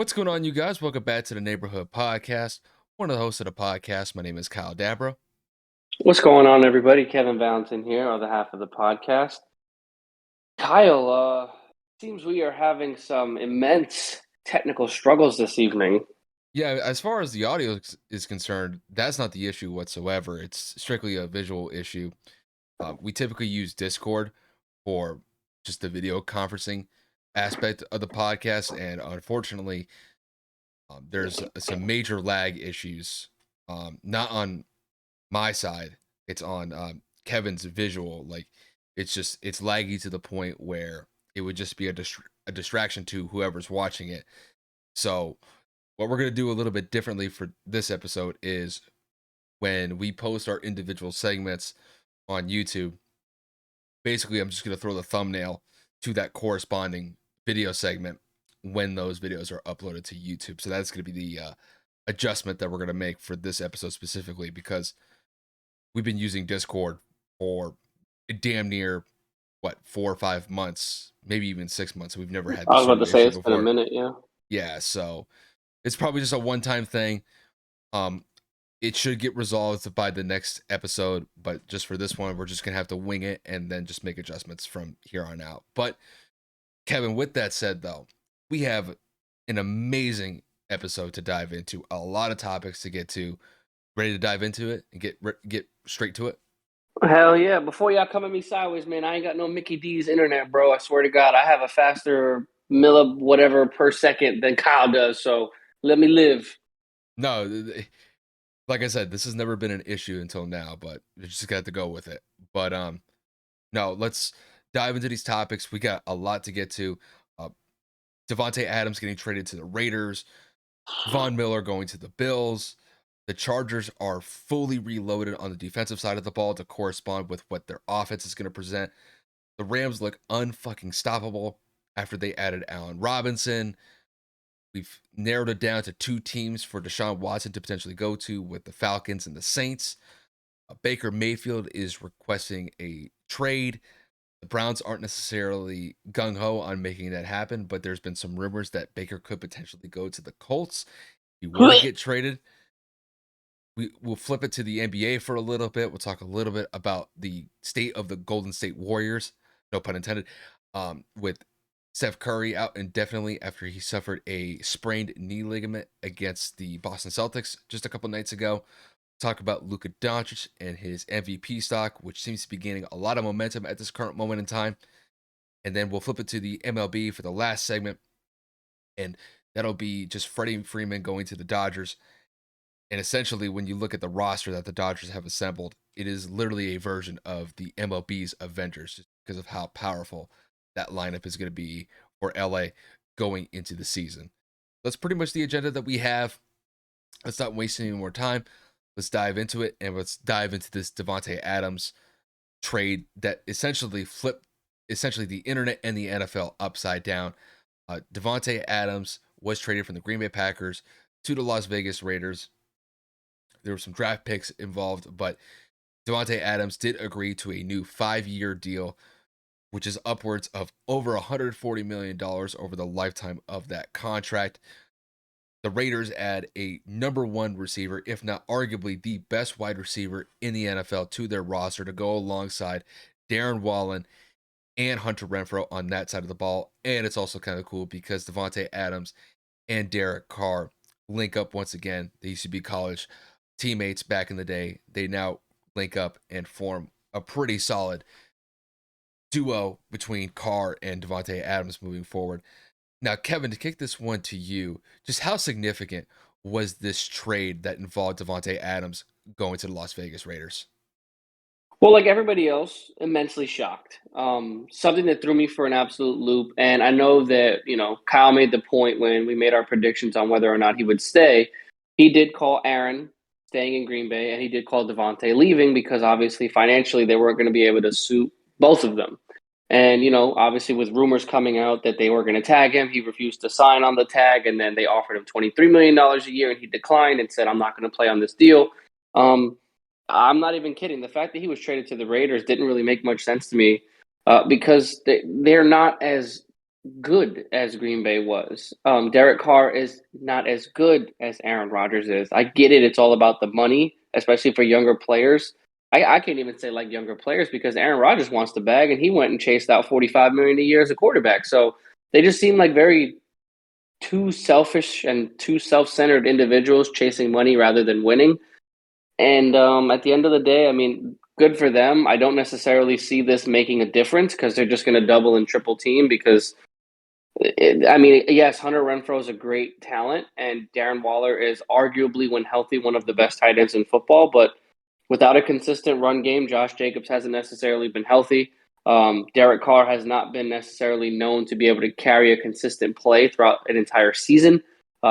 What's going on, you guys? Welcome back to the Neighborhood Podcast. One of the hosts of the podcast. My name is Kyle Dabra. What's going on, everybody? Kevin Valentin here, on the half of the podcast. Kyle, seems we are having some immense technical struggles this evening. Yeah, as far as the audio is concerned, that's not the issue whatsoever. It's strictly a visual issue. We typically use Discord for just the video conferencing aspect of the podcast, and unfortunately, there's some major lag issues. Not on my side; it's on Kevin's visual. Like, it's laggy to the point where it would just be a distraction to whoever's watching it. So what we're going to do a little bit differently for this episode is when we post our individual segments on YouTube, basically I'm just going to throw the thumbnail to that corresponding video segment when those videos are uploaded to YouTube. So that's going to be the adjustment that we're going to make for this episode specifically, because we've been using Discord for damn near 4 or 5 months, maybe even 6 months. We've never had I this was sort about of to say issue it's been a before. minute, yeah. Yeah, so it's probably just a one-time thing. Um, it should get resolved by the next episode, but just for this one, we're just gonna have to wing it and then just make adjustments from here on out. But Kevin, with that said, though, we have an amazing episode to dive into. A lot of topics to get to. Ready to dive into it and get straight to it? Hell yeah. Before y'all come at me sideways, man, I ain't got no Mickey D's internet, bro. I swear to God, I have a faster milli whatever per second than Kyle does, so let me live. No, like I said, this has never been an issue until now, but you just got to go with it. But no, let's dive into these topics. We got a lot to get to. Uh, Davante Adams getting traded to the Raiders, Von Miller going to the Bills. The Chargers are fully reloaded on the defensive side of the ball to correspond with what their offense is going to present. The Rams look unfucking stoppable after they added Allen Robinson. We've narrowed it down to two teams for Deshaun Watson to potentially go to, with the Falcons and the Saints. Baker Mayfield is requesting a trade. The Browns aren't necessarily gung ho on making that happen, but there's been some rumors that Baker could potentially go to the Colts if he were to get traded. We'll flip it to the NBA for a little bit. We'll talk a little bit about the state of the Golden State Warriors, no pun intended, with Steph Curry out indefinitely after he suffered a sprained knee ligament against the Boston Celtics just a couple nights ago. Talk about Luka Doncic and his MVP stock, which seems to be gaining a lot of momentum at this current moment in time. And then we'll flip it to the MLB for the last segment, and that'll be just Freddie Freeman going to the Dodgers. And essentially, when you look at the roster that the Dodgers have assembled, it is literally a version of the MLB's Avengers, just because of how powerful that lineup is going to be for LA going into the season. That's pretty much the agenda that we have. Let's not waste any more time. Let's dive into it, and let's dive into this Davante Adams trade that essentially flipped essentially the internet and the NFL upside down. Davante Adams was traded from the Green Bay Packers to the Las Vegas Raiders. There were some draft picks involved, but Davante Adams did agree to a new 5-year deal, which is upwards of over $140 million over the lifetime of that contract. The Raiders add a number one receiver, if not arguably the best wide receiver in the NFL, to their roster to go alongside Darren Wallen and Hunter Renfrow on that side of the ball. And it's also kind of cool because Davante Adams and Derek Carr link up once again. They used to be college teammates back in the day. They now link up and form a pretty solid duo between Carr and Davante Adams moving forward. Now, Kevin, to kick this one to you, just how significant was this trade that involved Davante Adams going to the Las Vegas Raiders? Well, like everybody else, immensely shocked. Something that threw me for an absolute loop. And I know that, Kyle made the point when we made our predictions on whether or not he would stay. He did call Aaron staying in Green Bay, and he did call Davante leaving because obviously financially they weren't going to be able to suit both of them. And, obviously with rumors coming out that they were going to tag him, he refused to sign on the tag. And then they offered him $23 million a year, and he declined and said, I'm not going to play on this deal. Um, I'm not even kidding. The fact that he was traded to the Raiders didn't really make much sense to me because they're not as good as Green Bay was. Derek Carr is not as good as Aaron Rodgers is. I get it; it's all about the money, especially for younger players. I can't even say like younger players because Aaron Rodgers wants the bag, and he went and chased out 45 million a year as a quarterback. So they just seem like very too selfish and too self-centered individuals chasing money rather than winning. And at the end of the day, I mean, good for them. I don't necessarily see this making a difference because they're just going to double and triple team because I mean, yes, Hunter Renfrow is a great talent, and Darren Waller is arguably, when healthy, one of the best tight ends in football. But without a consistent run game, Josh Jacobs hasn't necessarily been healthy. Derek Carr has not been necessarily known to be able to carry a consistent play throughout an entire season.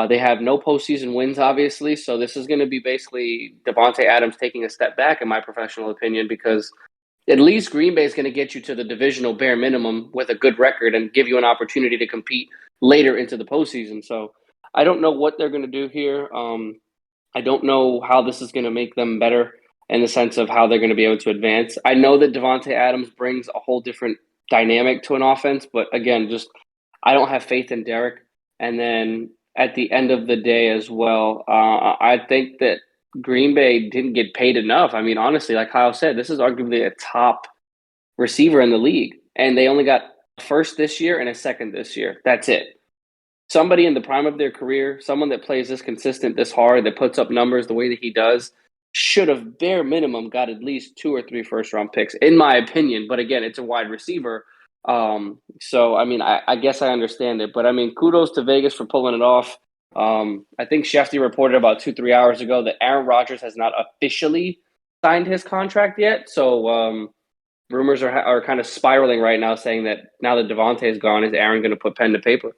They have no postseason wins, obviously, so this is going to be basically Davante Adams taking a step back, in my professional opinion, because at least Green Bay is going to get you to the divisional bare minimum with a good record and give you an opportunity to compete later into the postseason. So I don't know what they're going to do here. I don't know how this is going to make them better in the sense of how they're going to be able to advance. I know that Davante Adams brings a whole different dynamic to an offense, but again, just I don't have faith in Derek. And then at the end of the day, as well, I think that Green Bay didn't get paid enough. I mean, honestly, like Kyle said, this is arguably a top receiver in the league, and they only got a first this year and a second this year. That's it. Somebody in the prime of their career, someone that plays this consistent, this hard, that puts up numbers the way that he does, should have bare minimum got at least 2 or 3 first round picks, in my opinion. But again, it's a wide receiver. So I mean, I guess I understand it, but I mean, kudos to Vegas for pulling it off. I think Shefty reported about 2, 3 hours ago that Aaron Rodgers has not officially signed his contract yet. So rumors are kind of spiraling right now, saying that now that Davante is gone, is Aaron going to put pen to paper?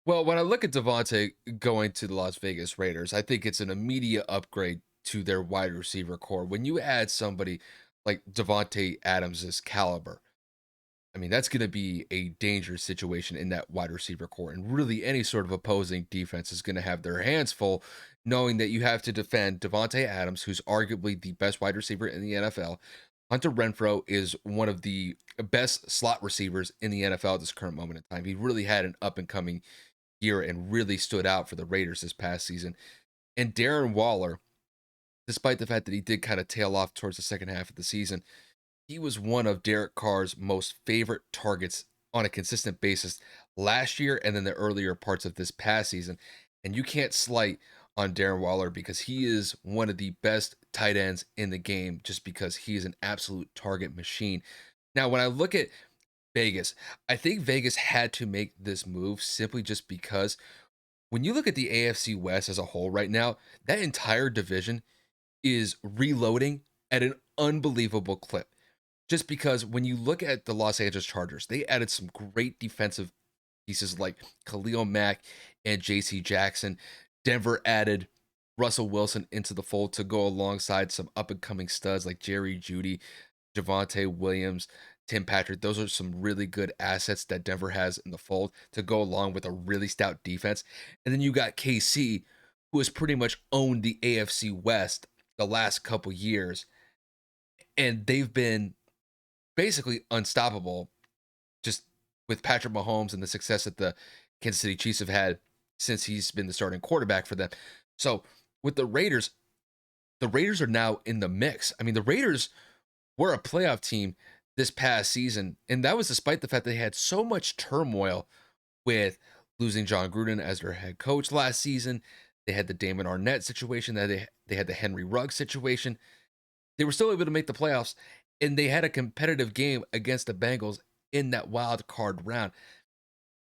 Well, when I look at Davante going to the Las Vegas Raiders, I think it's an immediate upgrade to their wide receiver core. When you add somebody like Davante Adams's caliber, I mean, that's going to be a dangerous situation in that wide receiver core. And really, any sort of opposing defense is going to have their hands full, knowing that you have to defend Davante Adams, who's arguably the best wide receiver in the NFL. Hunter Renfrow is one of the best slot receivers in the NFL at this current moment in time. He really had an up and coming year and really stood out for the Raiders this past season. And Darren Waller, despite the fact that he did kind of tail off towards the second half of the season, he was one of Derek Carr's most favorite targets on a consistent basis last year and then the earlier parts of this past season. And you can't slight on Darren Waller because he is one of the best tight ends in the game just because he is an absolute target machine. Now, when I look at Vegas, I think Vegas had to make this move simply just because when you look at the AFC West as a whole right now, that entire division is reloading at an unbelievable clip. Just because when you look at the Los Angeles Chargers, they added some great defensive pieces like Khalil Mack and JC Jackson. Denver added Russell Wilson into the fold to go alongside some up and coming studs like Jerry Jeudy, Javonte Williams, Tim Patrick. Those are some really good assets that Denver has in the fold to go along with a really stout defense. And then you got KC, who has pretty much owned the AFC West the last couple years, and they've been basically unstoppable just with Patrick Mahomes and the success that the Kansas City Chiefs have had since he's been the starting quarterback for them. So with the Raiders are now in the mix. I mean, the Raiders were a playoff team this past season, and that was despite the fact they had so much turmoil with losing John Gruden as their head coach last season. They had the Damon Arnett situation, that they had the Henry Ruggs situation. They were still able to make the playoffs, and they had a competitive game against the Bengals in that wild card round.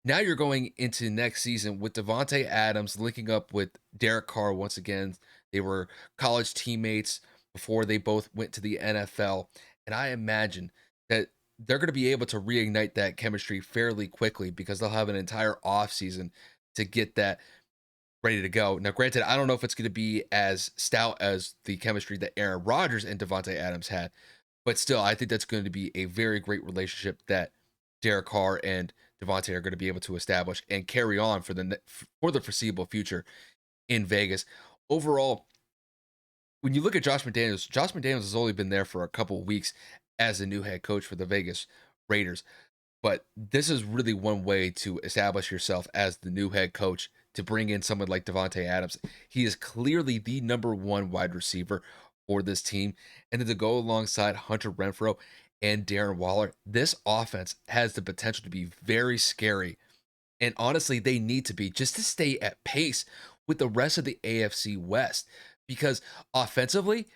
Now you're going into next season with Davante Adams linking up with Derek Carr once again. They were college teammates before they both went to the NFL, and I imagine that they're going to be able to reignite that chemistry fairly quickly because they'll have an entire offseason to get that ready to go. Now, granted, I don't know if it's going to be as stout as the chemistry that Aaron Rodgers and Davante Adams had, but still, I think that's going to be a very great relationship that Derek Carr and Davante are going to be able to establish and carry on for the foreseeable future in Vegas. Overall, when you look at Josh McDaniels has only been there for a couple of weeks as the new head coach for the Vegas Raiders. But this is really one way to establish yourself as the new head coach to bring in someone like Davante Adams. He is clearly the number one wide receiver for this team. And then to go alongside Hunter Renfrow and Darren Waller, this offense has the potential to be very scary. And honestly, they need to be just to stay at pace with the rest of the AFC West. Because offensively,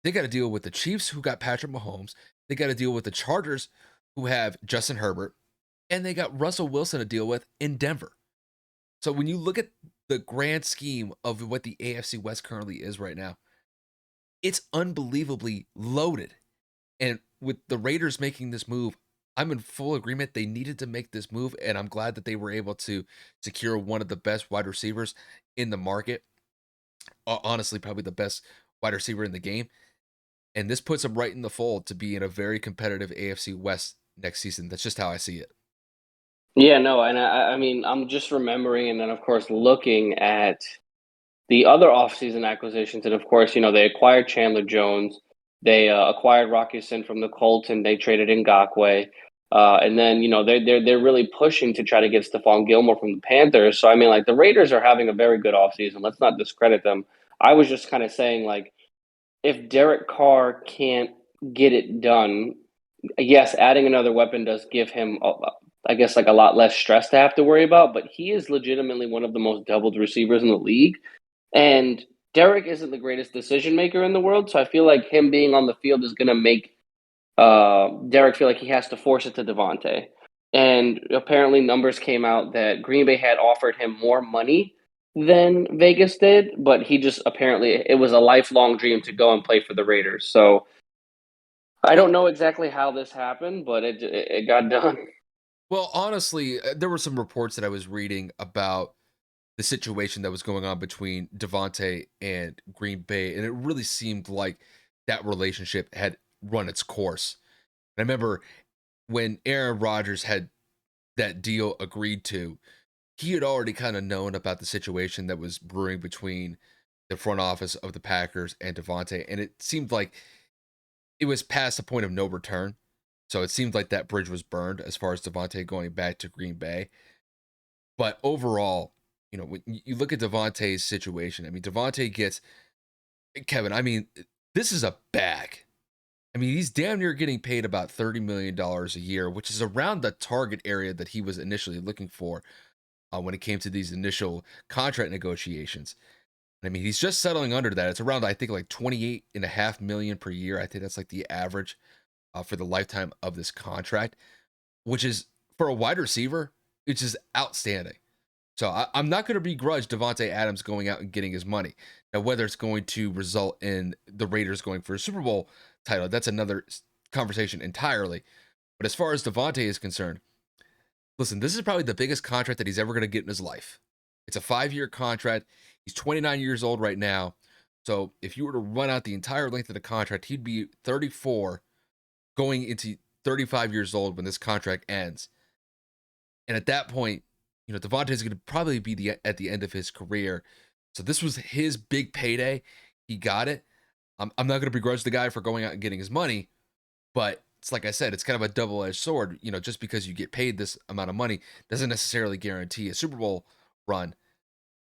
they got to deal with the Chiefs, who got Patrick Mahomes. They got to deal with the Chargers, who have Justin Herbert. And they got Russell Wilson to deal with in Denver. So when you look at the grand scheme of what the AFC West currently is right now, it's unbelievably loaded. And with the Raiders making this move, I'm in full agreement. They needed to make this move, and I'm glad that they were able to secure one of the best wide receivers in the market. Honestly, probably the best wide receiver in the game. And this puts them right in the fold to be in a very competitive AFC West next season. That's just how I see it. Yeah, no, and I mean, I'm just remembering, and then of course looking at the other offseason acquisitions, and of course, they acquired Chandler Jones, they acquired Rocky Sin from the Colts, and they traded Ngakwe, and then they're really pushing to try to get Stephon Gilmore from the Panthers. So I mean, like the Raiders are having a very good offseason. Let's not discredit them. I was just kind of saying like if Derek Carr can't get it done, yes, adding another weapon does give him, I guess, like a lot less stress to have to worry about. But he is legitimately one of the most doubled receivers in the league, and Derek isn't the greatest decision maker in the world. So I feel like him being on the field is going to make Derek feel like he has to force it to Davante. And apparently, numbers came out that Green Bay had offered him more money than Vegas did, but he just apparently it was a lifelong dream to go and play for the Raiders. So I don't Well, know exactly how this happened, but it got done. well, honestly, there were some reports that I was reading about the situation that was going on between Davante and Green Bay, and it really seemed like that relationship had run its course. And I remember when Aaron Rodgers had that deal agreed to, he had already kind of known about the situation that was brewing between the front office of the Packers and Davante, and it seemed like it was past the point of no return. So it seemed like that bridge was burned as far as Davante going back to Green Bay. But overall, when you look at Davante's situation, I mean, Davante gets Kevin. I mean, this is a bag. I mean, he's damn near getting paid about $30 million a year, which is around the target area that he was initially looking for when it came to these initial contract negotiations. I mean, he's just settling under that. It's around, I think, like 28.5 million per year. I think that's like the average for the lifetime of this contract, which is for a wide receiver, which is outstanding. So I'm not going to begrudge Davante Adams going out and getting his money. Now, whether it's going to result in the Raiders going for a Super Bowl title, that's another conversation entirely. But as far as Davante is concerned, listen, this is probably the biggest contract that he's ever going to get in his life. It's a 5-year contract. He's 29 years old right now. So if you were to run out the entire length of the contract, he'd be 34 going into 35 years old when this contract ends. And at that point, Davante is going to probably be at the end of his career. So this was his big payday. He got it. I'm not going to begrudge the guy for going out and getting his money, but it's like I said, it's kind of a double-edged sword. Just because you get paid this amount of money doesn't necessarily guarantee a Super Bowl run.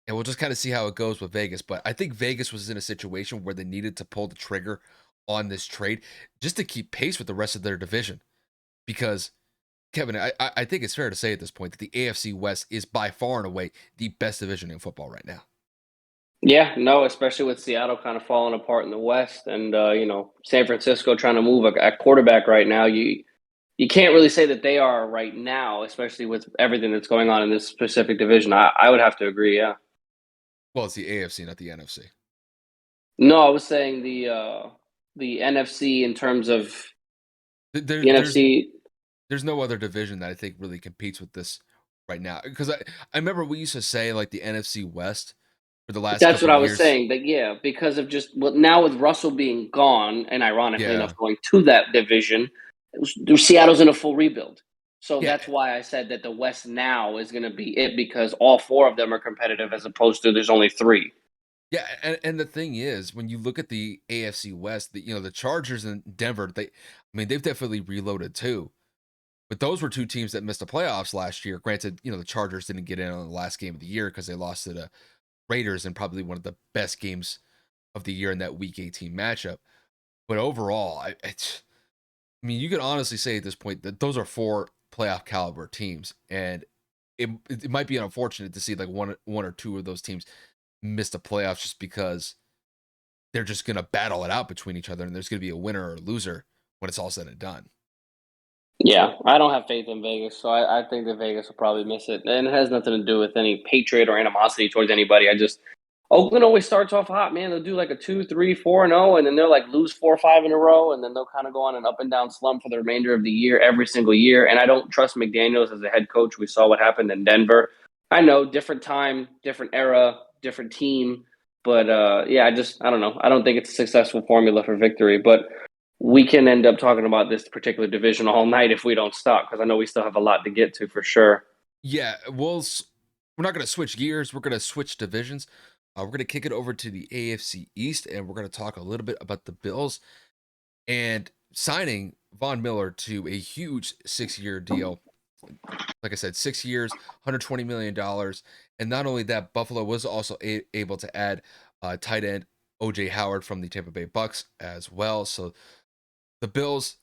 And we'll just kind of see how it goes with Vegas. But I think Vegas was in a situation where they needed to pull the trigger on this trade just to keep pace with the rest of their division. Because Kevin, I think it's fair to say at this point that the AFC West is by far and away the best division in football right now. Yeah, no, especially with Seattle kind of falling apart in the West, and San Francisco trying to move a quarterback right now. You can't really say that they are right now, especially with everything that's going on in this specific division. I would have to agree. Yeah. Well, it's the AFC, not the NFC. No, I was saying the NFC in terms of There, the there's NFC. there's no other division that I think really competes with this right now. Because I remember we used to say like the NFC West for the last That's couple what I was years. saying. That yeah, because of just well, now with Russell being gone, and ironically enough, Yeah, going to that division, Seattle's in a full rebuild. So yeah, that's why I said that the West now is going to be it because all four of them are competitive as opposed to there's only three. yeah. And the thing is, when you look at the AFC West, the Chargers and Denver, I mean, they've definitely reloaded too. But those were two teams that missed the playoffs last year. Granted, the Chargers didn't get in on the last game of the year because they lost to the Raiders in probably one of the best games of the year in that Week 18 matchup. But overall, I mean, you could honestly say at this point that those are four playoff caliber teams, and it might be unfortunate to see like one or two of those teams miss the playoffs just because they're just gonna battle it out between each other, and there's gonna be a winner or a loser when it's all said and done. Yeah, I don't have faith in Vegas, so I think that Vegas will probably miss it, and it has nothing to do with any hatred or animosity towards anybody. I just Oakland always starts off hot, man. They'll do like a 2, 3, 4-0, and then they'll like lose 4 or 5 in a row, and then they'll kind of go on an up and down slump for the remainder of the year, every single year. And I don't trust McDaniels as a head coach. We saw what happened in Denver. I know, different time, different era, different team, but yeah, I don't know. I don't think it's a successful formula for victory, but we can end up talking about this particular division all night if we don't stop, because I know we still have a lot to get to for sure. Yeah, we're not gonna switch gears. We're gonna switch divisions. We're gonna kick it over to the AFC East, and we're gonna talk a little bit about the Bills and signing Von Miller to a huge 6-year deal. Like I said, 6 years, $120 million, and not only that, Buffalo was also able to add tight end OJ Howard from the Tampa Bay Bucks as well. So the Bills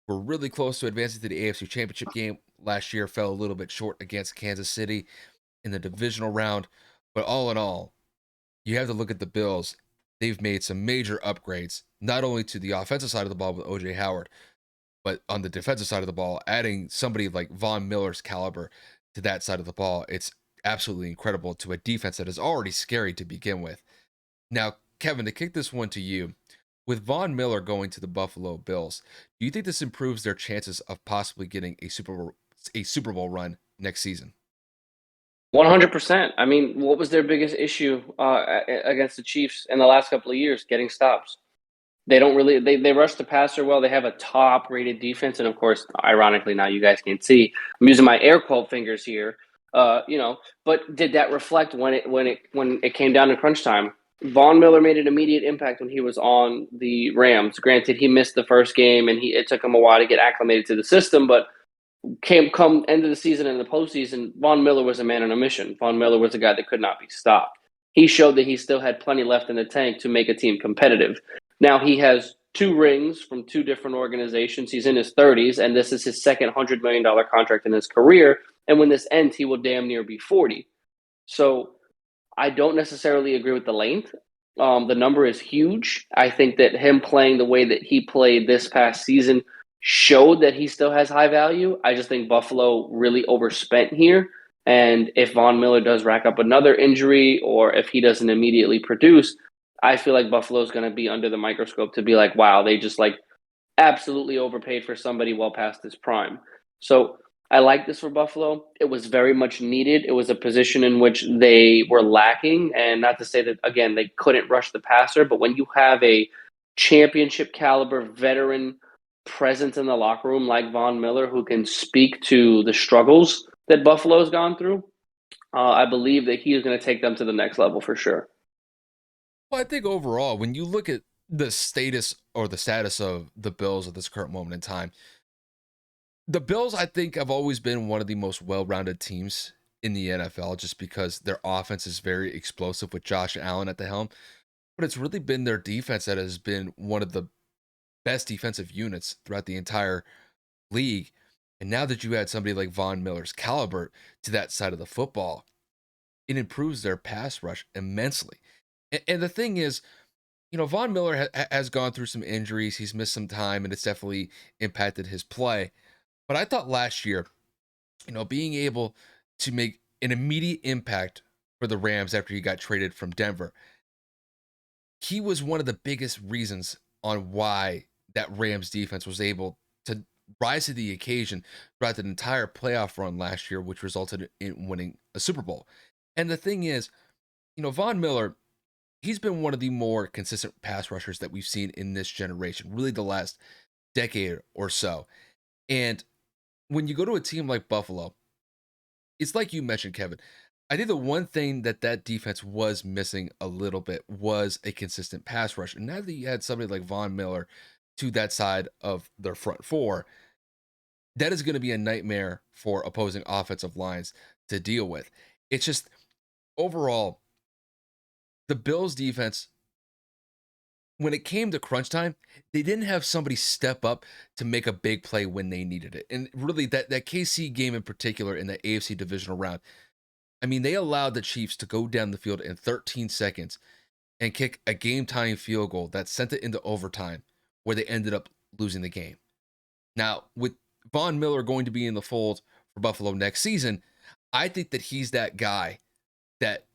were really close to advancing to the AFC Championship game last year. Fell a little bit short against Kansas City in the divisional round, but all in all, you have to look at the Bills. They've made some major upgrades, not only to the offensive side of the ball with OJ Howard, but on the defensive side of the ball, adding somebody like Von Miller's caliber to that side of the ball, it's absolutely incredible to a defense that is already scary to begin with. Now, Kevin, to kick this one to you, with Von Miller going to the Buffalo Bills, do you think this improves their chances of possibly getting a Super Bowl run next season? 100%. I mean, what was their biggest issue against the Chiefs in the last couple of years? Getting stops. They don't really they rush the passer well. They have a top rated defense, and of course, ironically, now you guys can't see. I'm using my air quote fingers here. But did that reflect when it came down to crunch time? Von Miller made an immediate impact when he was on the Rams. Granted, he missed the first game, and it took him a while to get acclimated to the system, but come end of the season and the postseason, Von Miller was a man on a mission. Von Miller was a guy that could not be stopped. He showed that he still had plenty left in the tank to make a team competitive. Now he has 2 rings from 2 different organizations. He's in his 30s, and this is his second $100 million contract in his career. And when this ends, he will damn near be 40. So I don't necessarily agree with the length. The number is huge. I think that him playing the way that he played this past season showed that he still has high value. I just think Buffalo really overspent here. And if Von Miller does rack up another injury or if he doesn't immediately produce, I feel like Buffalo's going to be under the microscope to be like, wow, they just like absolutely overpaid for somebody well past his prime. So I like this for Buffalo. It was very much needed. It was a position in which they were lacking. And not to say that, again, they couldn't rush the passer, but when you have a championship caliber veteran presence in the locker room like Von Miller who can speak to the struggles that Buffalo's gone through, I believe that he is going to take them to the next level for sure. Well, I think overall, when you look at the status of the Bills at this current moment in time, the Bills, I think, have always been one of the most well-rounded teams in the NFL just because their offense is very explosive with Josh Allen at the helm. But it's really been their defense that has been one of the best defensive units throughout the entire league. And now that you add somebody like Von Miller's caliber to that side of the football, it improves their pass rush immensely. And the thing is, Von Miller has gone through some injuries. He's missed some time, and it's definitely impacted his play. But I thought last year, being able to make an immediate impact for the Rams after he got traded from Denver, he was one of the biggest reasons on why that Rams defense was able to rise to the occasion throughout the entire playoff run last year, which resulted in winning a Super Bowl. And the thing is, Von Miller, he's been one of the more consistent pass rushers that we've seen in this generation, really the last decade or so. And when you go to a team like Buffalo, it's like you mentioned, Kevin. I think the one thing that defense was missing a little bit was a consistent pass rush. And now that you had somebody like Von Miller to that side of their front four, that is going to be a nightmare for opposing offensive lines to deal with. It's just overall, the Bills defense, when it came to crunch time, they didn't have somebody step up to make a big play when they needed it. And really, that KC game in particular in the AFC divisional round, I mean, they allowed the Chiefs to go down the field in 13 seconds and kick a game tying field goal that sent it into overtime, where they ended up losing the game. Now, with Von Miller going to be in the fold for Buffalo next season, I think that he's that guy that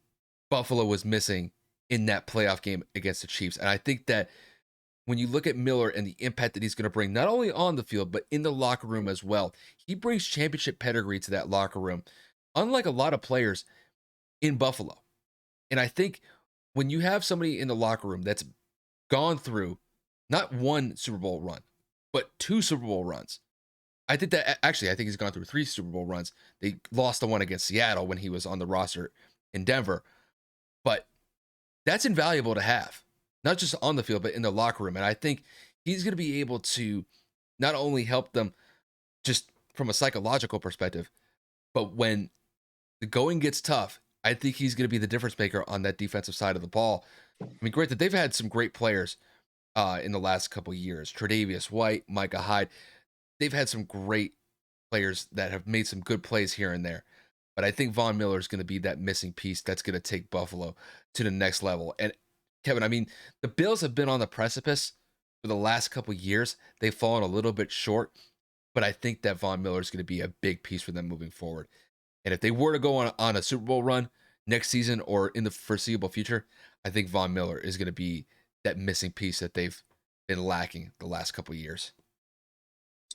Buffalo was missing in that playoff game against the Chiefs. And I think that when you look at Miller and the impact that he's going to bring, not only on the field, but in the locker room as well, he brings championship pedigree to that locker room, unlike a lot of players in Buffalo. And I think when you have somebody in the locker room that's gone through not one Super Bowl run, but two Super Bowl runs, I think that actually, I think he's gone through three Super Bowl runs. They lost the one against Seattle when he was on the roster in Denver. But that's invaluable to have, not just on the field, but in the locker room. And I think he's going to be able to not only help them just from a psychological perspective, but when the going gets tough, I think he's going to be the difference maker on that defensive side of the ball. I mean, great that they've had some great players in the last couple of years. Tre'Davious White, Micah Hyde. They've had some great players that have made some good plays here and there. But I think Von Miller is going to be that missing piece that's going to take Buffalo to the next level. And Kevin, I mean, the Bills have been on the precipice for the last couple of years. They've fallen a little bit short, but I think that Von Miller is going to be a big piece for them moving forward. And if they were to go on a Super Bowl run next season or in the foreseeable future, I think Von Miller is going to be that missing piece that they've been lacking the last couple of years.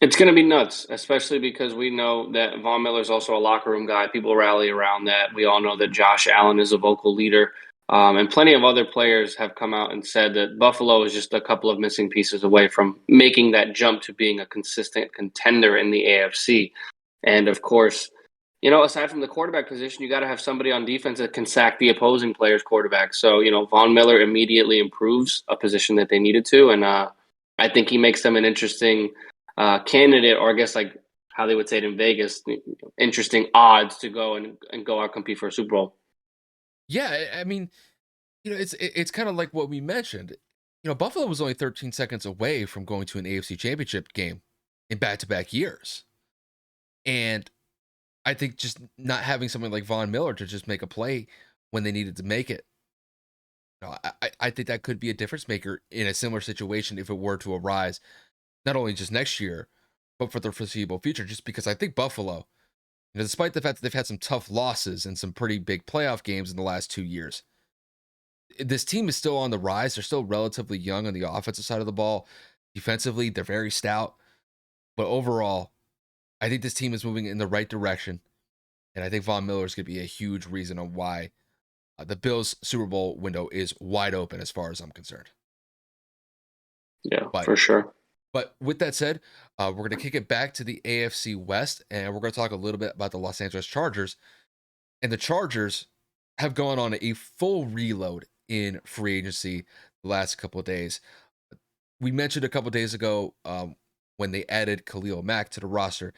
It's going to be nuts, especially because we know that Von Miller is also a locker room guy. People rally around that. We all know that Josh Allen is a vocal leader. And plenty of other players have come out and said that Buffalo is just a couple of missing pieces away from making that jump to being a consistent contender in the AFC. And of course, aside from the quarterback position, you got to have somebody on defense that can sack the opposing player's quarterback. So, Von Miller immediately improves a position that they needed to. And I think he makes them an interesting candidate, or I guess like how they would say it in Vegas, interesting odds to go and go out compete for a Super Bowl. Yeah, I mean, it's kind of like what we mentioned. Buffalo was only 13 seconds away from going to an AFC Championship game in back-to-back years. And I think just not having someone like Von Miller to just make a play when they needed to make it, I think that could be a difference maker in a similar situation if it were to arise, not only just next year, but for the foreseeable future. Just because I think Buffalo, despite the fact that they've had some tough losses and some pretty big playoff games in the last 2 years, this team is still on the rise. They're still relatively young on the offensive side of the ball. Defensively, they're very stout. But overall, I think this team is moving in the right direction. And I think Von Miller is going to be a huge reason on why the Bills' Super Bowl window is wide open as far as I'm concerned. Yeah, But for sure. But with that said, we're going to kick it back to the AFC West, and we're going to talk a little bit about the Los Angeles Chargers. And the Chargers have gone on a full reload in free agency the last couple of days. We mentioned a couple of days ago when they added Khalil Mack to the roster.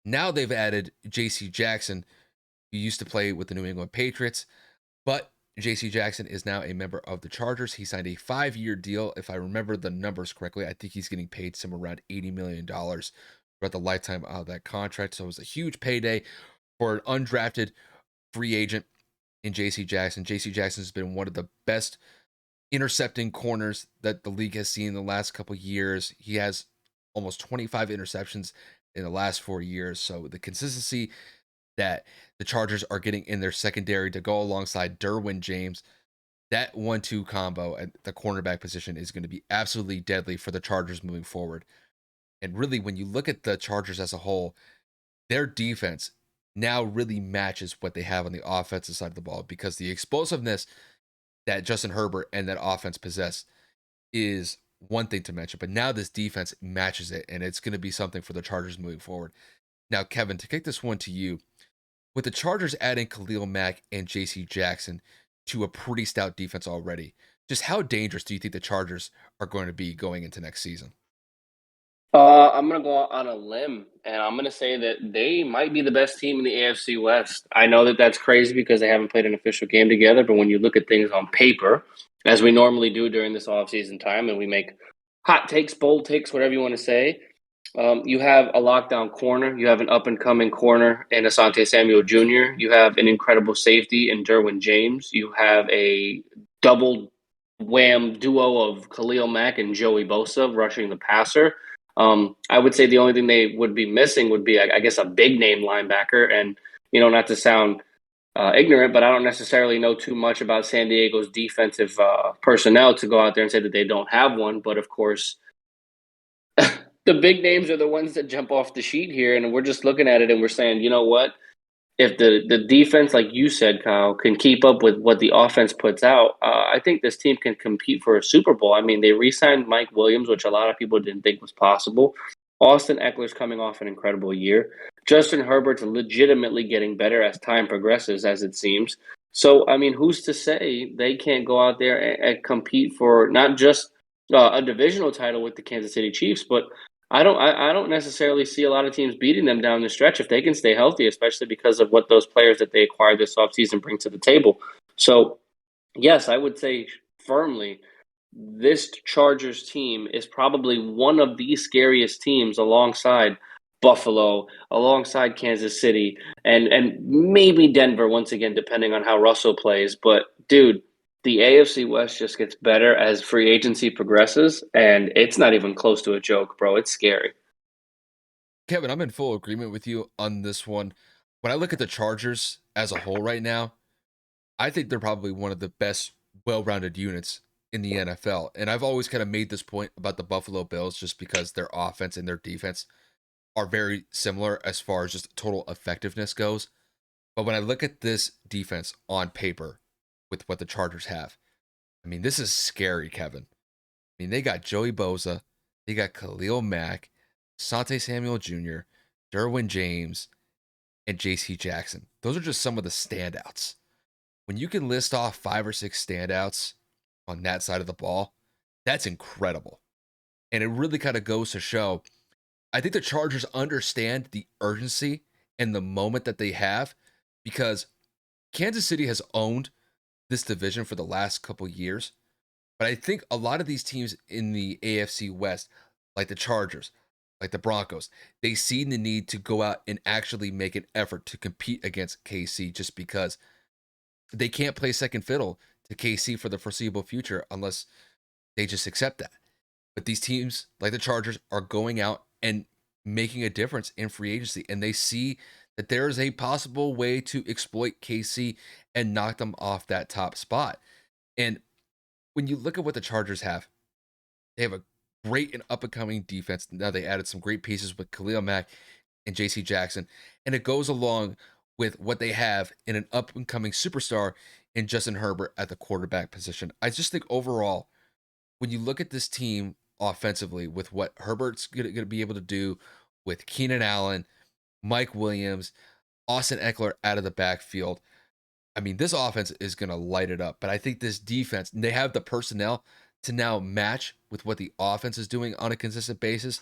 Now they've added J.C. Jackson, who used to play with the New England Patriots, but J.C. Jackson is now a member of the Chargers. He signed a 5-year deal. If I remember the numbers correctly, I think he's getting paid somewhere around $80 million throughout the lifetime of that contract. So it was a huge payday for an undrafted free agent in J.C. Jackson. J.C. Jackson has been one of the best intercepting corners that the league has seen in the last couple of years. He has almost 25 interceptions in the last 4 years. So the consistency that the Chargers are getting in their secondary to go alongside Derwin James, that 1-2 combo at the cornerback position is going to be absolutely deadly for the Chargers moving forward. And really, when you look at the Chargers as a whole, their defense now really matches what they have on the offensive side of the ball, because the explosiveness that Justin Herbert and that offense possess is one thing to mention, but now this defense matches it, and it's going to be something for the Chargers moving forward. Now, Kevin, to kick this one to you, with the Chargers adding Khalil Mack and J.C. Jackson to a pretty stout defense already, just how dangerous do you think the Chargers are going to be going into next season? I'm gonna go on a limb, and I'm gonna say that they might be the best team in the AFC West. I know that that's crazy because they haven't played an official game together, but when you look at things on paper, as we normally do during this offseason time, and we make hot takes, bold takes, whatever you want to say, you have a lockdown corner. You have an up and coming corner in Asante Samuel Jr. You have an incredible safety in Derwin James. You have a double wham duo of Khalil Mack and Joey Bosa rushing the passer. I would say the only thing they would be missing would be, I guess, a big name linebacker. And, not to sound ignorant, but I don't necessarily know too much about San Diego's defensive personnel to go out there and say that they don't have one. But of course, the big names are the ones that jump off the sheet here, and we're just looking at it and we're saying, you know what? If the defense, like you said, Kyle, can keep up with what the offense puts out, I think this team can compete for a Super Bowl. I mean, they re-signed Mike Williams, which a lot of people didn't think was possible. Austin Eckler's coming off an incredible year. Justin Herbert's legitimately getting better as time progresses, as it seems. So, I mean, who's to say they can't go out there and compete for not just a divisional title with the Kansas City Chiefs, but I don't necessarily see a lot of teams beating them down the stretch if they can stay healthy, especially because of what those players that they acquired this offseason bring to the table. So, yes, I would say firmly this Chargers team is probably one of the scariest teams alongside Buffalo, alongside Kansas City, and maybe Denver once again, depending on how Russell plays. But dude, the AFC West just gets better as free agency progresses, and it's not even close to a joke, bro. It's scary. Kevin, I'm in full agreement with you on this one. When I look at the Chargers as a whole right now, I think they're probably one of the best well-rounded units in the NFL. And I've always kind of made this point about the Buffalo Bills just because their offense and their defense are very similar as far as just total effectiveness goes. But when I look at this defense on paper with what the Chargers have, I mean, this is scary, Kevin. I mean, they got Joey Bosa, they got Khalil Mack, Sante Samuel Jr., Derwin James, and JC Jackson. Those are just some of the standouts. When you can list off 5 or 6 standouts on that side of the ball, that's incredible. And it really kind of goes to show I think the Chargers understand the urgency and the moment that they have because Kansas City has owned this division for the last couple years. But I think a lot of these teams in the AFC West, like the Chargers, like the Broncos, they see the need to go out and actually make an effort to compete against KC just because they can't play second fiddle to KC for the foreseeable future unless they just accept that. But these teams, like the Chargers, are going out and making a difference in free agency, and they see that there is a possible way to exploit KC and knock them off that top spot. And when you look at what the Chargers have, they have a great and up and coming defense. Now they added some great pieces with Khalil Mack and JC Jackson. And it goes along with what they have in an up and coming superstar in Justin Herbert at the quarterback position. I just think overall, when you look at this team offensively with what Herbert's going to be able to do with Keenan Allen, Mike Williams, Austin Eckler out of the backfield, I mean, this offense is going to light it up. But I think this defense, they have the personnel to now match with what the offense is doing on a consistent basis.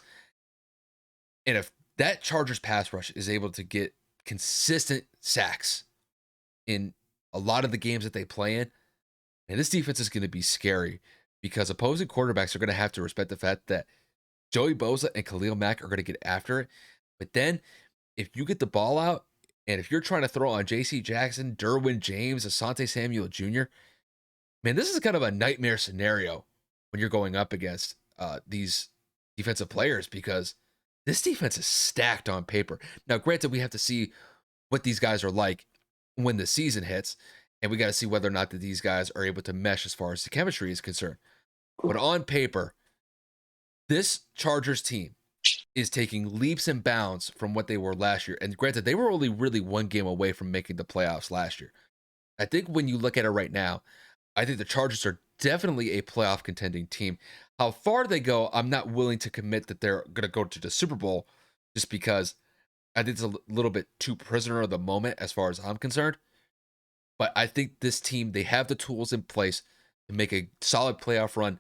And if that Chargers pass rush is able to get consistent sacks in a lot of the games that they play in, and this defense is going to be scary because opposing quarterbacks are going to have to respect the fact that Joey Bosa and Khalil Mack are going to get after it. But then if you get the ball out and if you're trying to throw on JC Jackson, Derwin James, Asante Samuel Jr., man, this is kind of a nightmare scenario when you're going up against these defensive players because this defense is stacked on paper. Now, granted, we have to see what these guys are like when the season hits, and we got to see whether or not that these guys are able to mesh as far as the chemistry is concerned. But on paper, this Chargers team is taking leaps and bounds from what they were last year. And granted, they were only really one game away from making the playoffs last year. I think when you look at it right now, I think the Chargers are definitely a playoff contending team. How far they go, I'm not willing to commit that they're going to go to the Super Bowl just because I think it's a little bit too prisoner of the moment as far as I'm concerned. But I think this team, they have the tools in place to make a solid playoff run.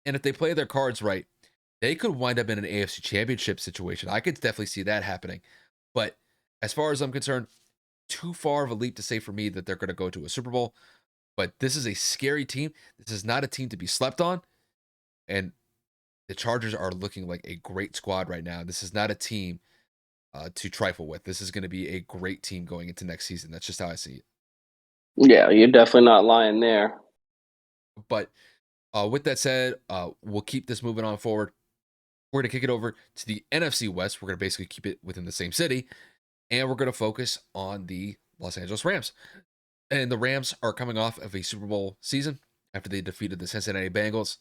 And if they play their cards right, they could wind up in an AFC championship situation. I could definitely see that happening. But as far as I'm concerned, too far of a leap to say for me that they're going to go to a Super Bowl. But this is a scary team. This is not a team to be slept on. And the Chargers are looking like a great squad right now. This is not a team to trifle with. This is going to be a great team going into next season. That's just how I see it. Yeah, you're definitely not lying there. But with that said, we'll keep this moving on forward. We're going to kick it over to the NFC West. We're going to basically keep it within the same city. And we're going to focus on the Los Angeles Rams. And the Rams are coming off of a Super Bowl season after they defeated the Cincinnati Bengals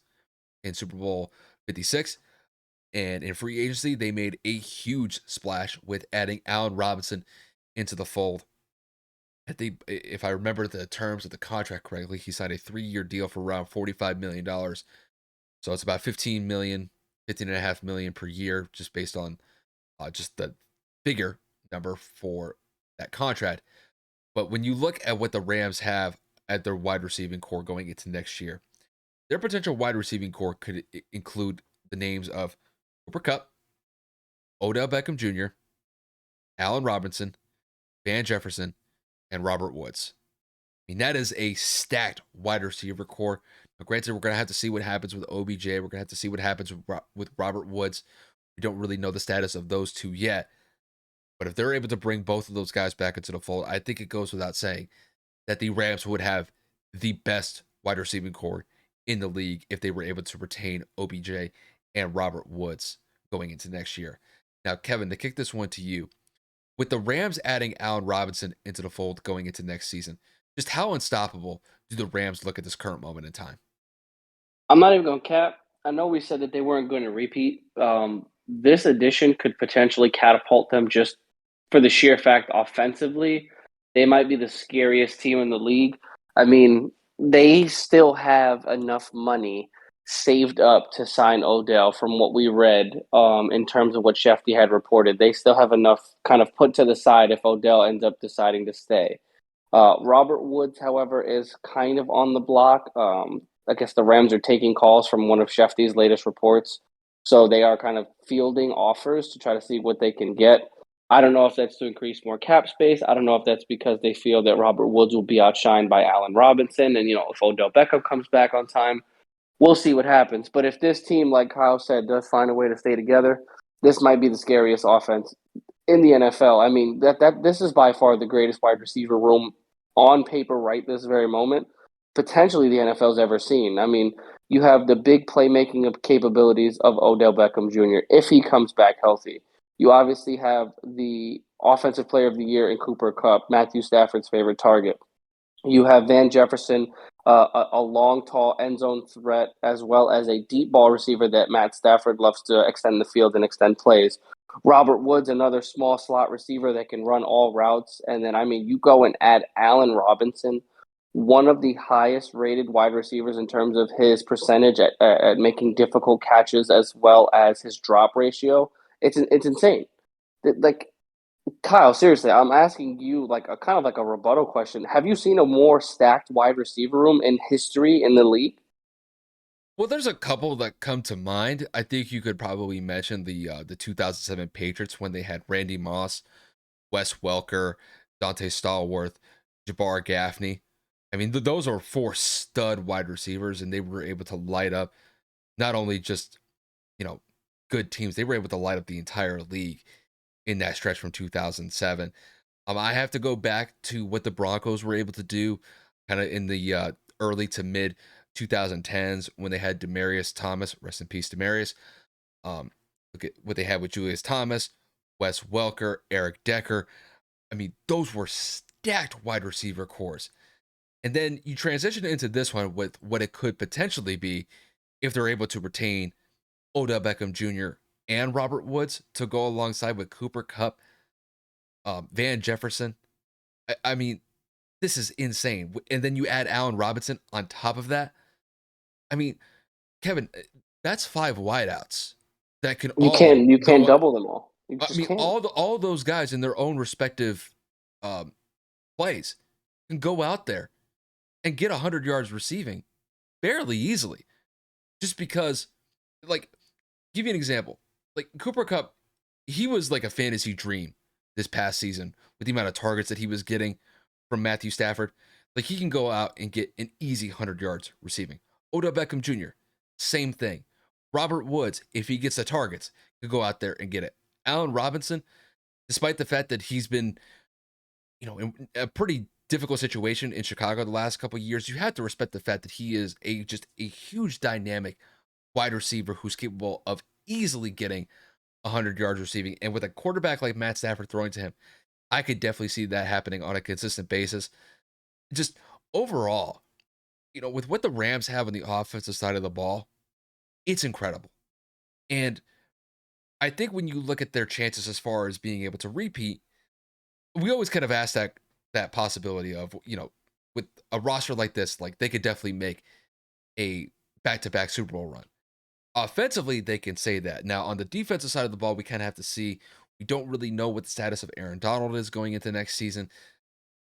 in Super Bowl 56. And in free agency, they made a huge splash with adding Allen Robinson into the fold. I think, if I remember the terms of the contract correctly, he signed a 3-year deal for around $45 million. So it's about 15 million, 15.5 million per year, just based on just the figure number for that contract. But when you look at what the Rams have at their wide receiving core going into next year, their potential wide receiving core could include the names of Cooper Kupp, Odell Beckham Jr., Allen Robinson, Van Jefferson, and Robert Woods. I mean, that is a stacked wide receiver core. Now, granted, we're going to have to see what happens with OBJ. We're going to have to see what happens with Robert Woods. We don't really know the status of those two yet. But if they're able to bring both of those guys back into the fold, I think it goes without saying that the Rams would have the best wide receiving core in the league if they were able to retain OBJ and Robert Woods going into next year. Now, Kevin, to kick this one to you, with the Rams adding Allen Robinson into the fold going into next season, just how unstoppable do the Rams look at this current moment in time? I'm not even going to cap. I know we said that they weren't going to repeat. This addition could potentially catapult them just for the sheer fact offensively. They might be the scariest team in the league. I mean, they still have enough money saved up to sign Odell from what we read in terms of what Shefty had reported. They still have enough kind of put to the side if Odell ends up deciding to stay. Robert Woods, however, is kind of on the block. I guess the Rams are taking calls from one of Shefty's latest reports. So they are kind of fielding offers to try to see what they can get. I don't know if that's to increase more cap space. I don't know if that's because they feel that Robert Woods will be outshined by Allen Robinson. And, if Odell Beckham comes back on time, we'll see what happens. But if this team, like Kyle said, does find a way to stay together, this might be the scariest offense in the NFL. I mean, that this is by far the greatest wide receiver room on paper right this very moment, potentially the NFL's ever seen. I mean, you have the big playmaking of capabilities of Odell Beckham Jr. if he comes back healthy. You obviously have the offensive player of the year in Cooper Kupp, Matthew Stafford's favorite target. You have Van Jefferson, a long, tall end zone threat, as well as a deep ball receiver that Matt Stafford loves to extend the field and extend plays. Robert Woods, another small slot receiver that can run all routes. And then, I mean, you go and add Allen Robinson, one of the highest rated wide receivers in terms of his percentage at making difficult catches as well as his drop ratio. It's insane. Like, Kyle, seriously, I'm asking you like a kind of like a rebuttal question. Have you seen a more stacked wide receiver room in history in the league? Well, there's a couple that come to mind. I think you could probably mention the 2007 Patriots when they had Randy Moss, Wes Welker, Dante Stallworth, Jabbar Gaffney. I mean, those are four stud wide receivers, and they were able to light up not only just you know good teams, they were able to light up the entire league in that stretch from 2007. I have to go back to what the Broncos were able to do, kind of in the early to mid 2010s when they had Demarius Thomas, rest in peace, Demarius. Look at what they had with Julius Thomas, Wes Welker, Eric Decker. I mean, those were stacked wide receiver cores. And then you transition into this one with what it could potentially be if they're able to retain Odell Beckham Jr. and Robert Woods to go alongside with Cooper Kupp, Van Jefferson. I mean, this is insane. And then you add Allen Robinson on top of that. I mean, Kevin, that's five wideouts that can You all can't you can't go. double them all. You I just mean, can't. all those guys in their own respective um, plays can go out there and get 100 yards receiving fairly easily, just because, like, Give you an example. Like Cooper Cup, he was like a fantasy dream this past season with the amount of targets that he was getting from Matthew Stafford. Like he can go out and get an easy 100 yards receiving. Odell Beckham Jr., same thing. Robert Woods, if he gets the targets, could go out there and get it. Allen Robinson, despite the fact that he's been, in a pretty difficult situation in Chicago the last couple of years, you have to respect the fact that he is just a huge dynamic wide receiver who's capable of easily getting 100 yards receiving. And with a quarterback like Matt Stafford throwing to him, I could definitely see that happening on a consistent basis. Just overall, with what the Rams have on the offensive side of the ball, it's incredible. And I think when you look at their chances as far as being able to repeat, we always kind of ask that possibility of, with a roster like this, like they could definitely make a back-to-back Super Bowl run. Offensively, they can say that. Now, on the defensive side of the ball, we kind of have to see. We don't really know what the status of Aaron Donald is going into next season.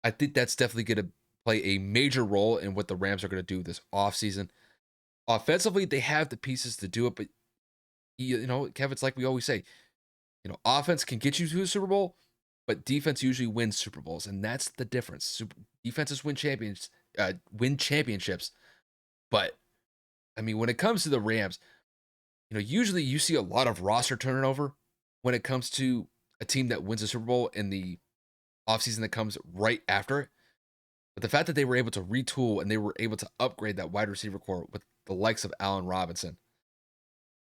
I think that's definitely going to play a major role in what the Rams are going to do this offseason. Offensively, they have the pieces to do it, but Kevin, it's like we always say, offense can get you to the Super Bowl, but defense usually wins Super Bowls, and that's the difference. Defenses win championships, but I mean, when it comes to the Rams, usually you see a lot of roster turnover when it comes to a team that wins a Super Bowl in the offseason that comes right after it. But the fact that they were able to retool and they were able to upgrade that wide receiver core with the likes of Allen Robinson,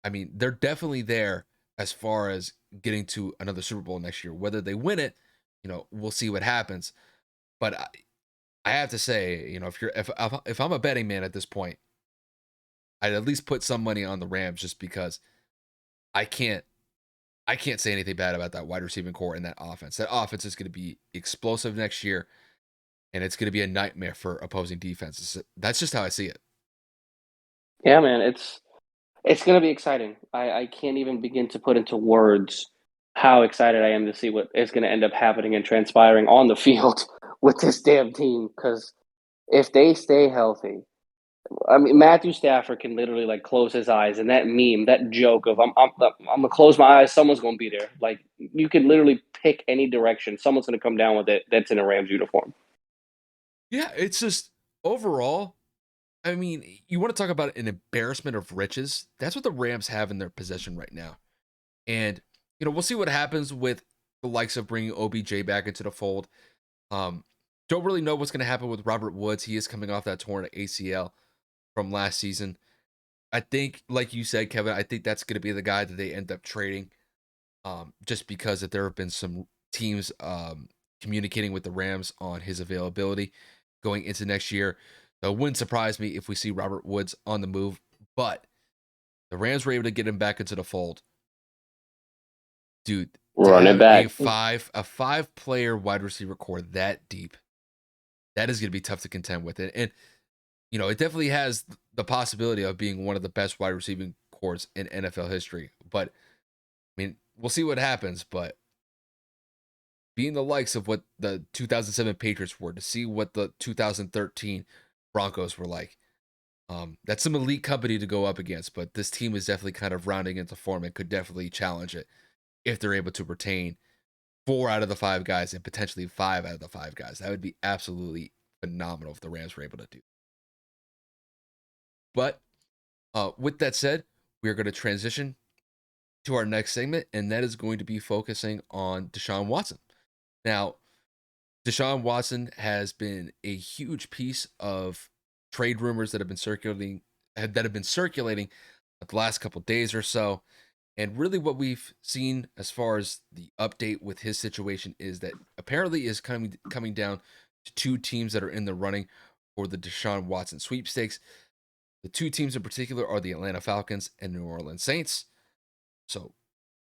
I mean, they're definitely there as far as getting to another Super Bowl next year. Whether they win it, we'll see what happens. But I have to say, if I'm a betting man at this point, I'd at least put some money on the Rams just because I can't I can't say anything bad about that wide receiving core and that offense. That offense is going to be explosive next year, and it's going to be a nightmare for opposing defenses. That's just how I see it. Yeah, man, it's going to be exciting. I can't even begin to put into words how excited I am to see what is going to end up happening and transpiring on the field with this damn team. Because if they stay healthy, I mean, Matthew Stafford can literally like close his eyes, and that meme, that joke of I'm gonna close my eyes, someone's gonna be there. Like you could literally pick any direction, someone's gonna come down with it. That's in a Rams uniform. Yeah, it's just overall. I mean, you want to talk about an embarrassment of riches? That's what the Rams have in their possession right now. And we'll see what happens with the likes of bringing OBJ back into the fold. Um, don't really know what's going to happen with Robert Woods. He is coming off that torn ACL from last season. I think, like you said, Kevin, I think that's going to be the guy that they end up trading. Just because that there have been some teams communicating with the Rams on his availability going into next year. So it wouldn't surprise me if we see Robert Woods on the move, but the Rams were able to get him back into the fold. Dude, to Run it have back. a five player wide receiver core that deep, that is going to be tough to contend with it. And it definitely has the possibility of being one of the best wide receiving cores in NFL history. But I mean, we'll see what happens, but being the likes of what the 2007 Patriots were, to see what the 2013 Broncos were like. That's some elite company to go up against, but this team is definitely kind of rounding into form and could definitely challenge it if they're able to retain 4 out of the 5 guys and potentially 5 out of the 5 guys. That would be absolutely phenomenal if the Rams were able to do. But with that said, we are going to transition to our next segment, and that is going to be focusing on Deshaun Watson. Now, Deshaun Watson has been a huge piece of trade rumors that have been circulating the last couple days or so. And really what we've seen as far as the update with his situation is that apparently is coming down to 2 teams that are in the running for the Deshaun Watson sweepstakes. The 2 teams in particular are the Atlanta Falcons and New Orleans Saints. So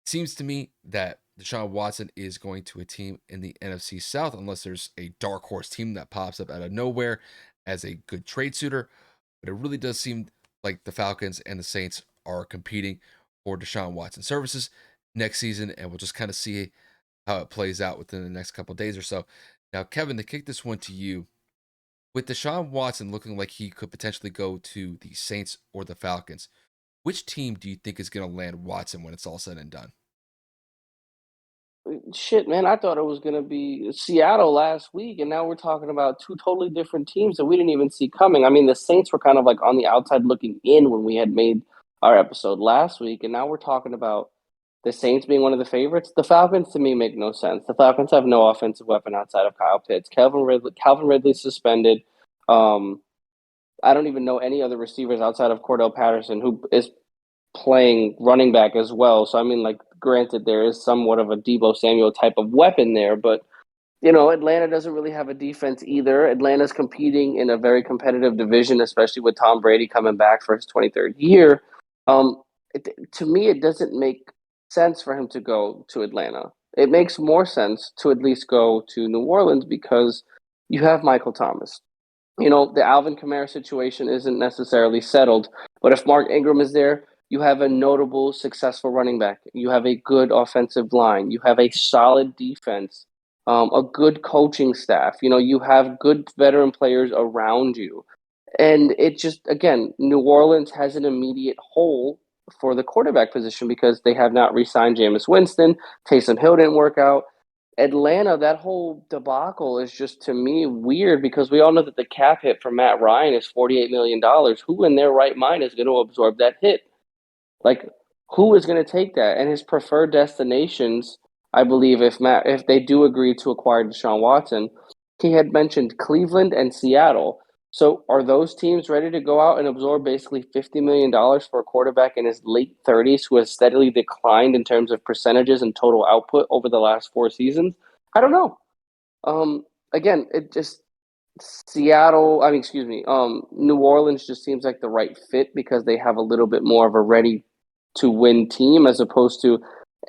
it seems to me that Deshaun Watson is going to a team in the NFC South unless there's a dark horse team that pops up out of nowhere as a good trade suitor. But it really does seem like the Falcons and the Saints are competing for Deshaun Watson services next season, and we'll just kind of see how it plays out within the next couple of days or so. Now, Kevin, to kick this one to you, with Deshaun Watson looking like he could potentially go to the Saints or the Falcons, Which team do you think is going to land Watson when it's all said and done? Shit, man, I thought it was gonna be Seattle last week, and now we're talking about two totally different teams that we didn't even see coming. I mean, the Saints were kind of like on the outside looking in when we had made our episode last week, and now we're talking about the Saints being one of the favorites. The Falcons to me make no sense. The Falcons have no offensive weapon outside of Kyle Pitts. Calvin Ridley suspended. Um, I don't even know any other receivers outside of Cordell Patterson who is playing running back as well. So I mean, like, granted, there is somewhat of a Debo Samuel type of weapon there, but Atlanta doesn't really have a defense either. Atlanta's competing in a very competitive division, especially with Tom Brady coming back for his 23rd year. To me, it doesn't make sense for him to go to Atlanta. It makes more sense to at least go to New Orleans because you have Michael Thomas. The Alvin Kamara situation isn't necessarily settled, but if Mark Ingram is there, you have a notable, successful running back. You have a good offensive line. You have a solid defense, a good coaching staff. You have good veteran players around you. And it just, again, New Orleans has an immediate hole for the quarterback position because they have not re signed Jameis Winston. Taysom Hill didn't work out. Atlanta, that whole debacle is just to me weird because we all know that the cap hit for Matt Ryan is $48 million. Who in their right mind is going to absorb that hit? Like, who is going to take that? And his preferred destinations, I believe, if they do agree to acquire Deshaun Watson, he had mentioned Cleveland and Seattle. So are those teams ready to go out and absorb basically $50 million for a quarterback in his late 30s who has steadily declined in terms of percentages and total output over the last 4 seasons? I don't know. Again, it just Seattle, I mean, excuse me, New Orleans just seems like the right fit because they have a little bit more of a ready to win team as opposed to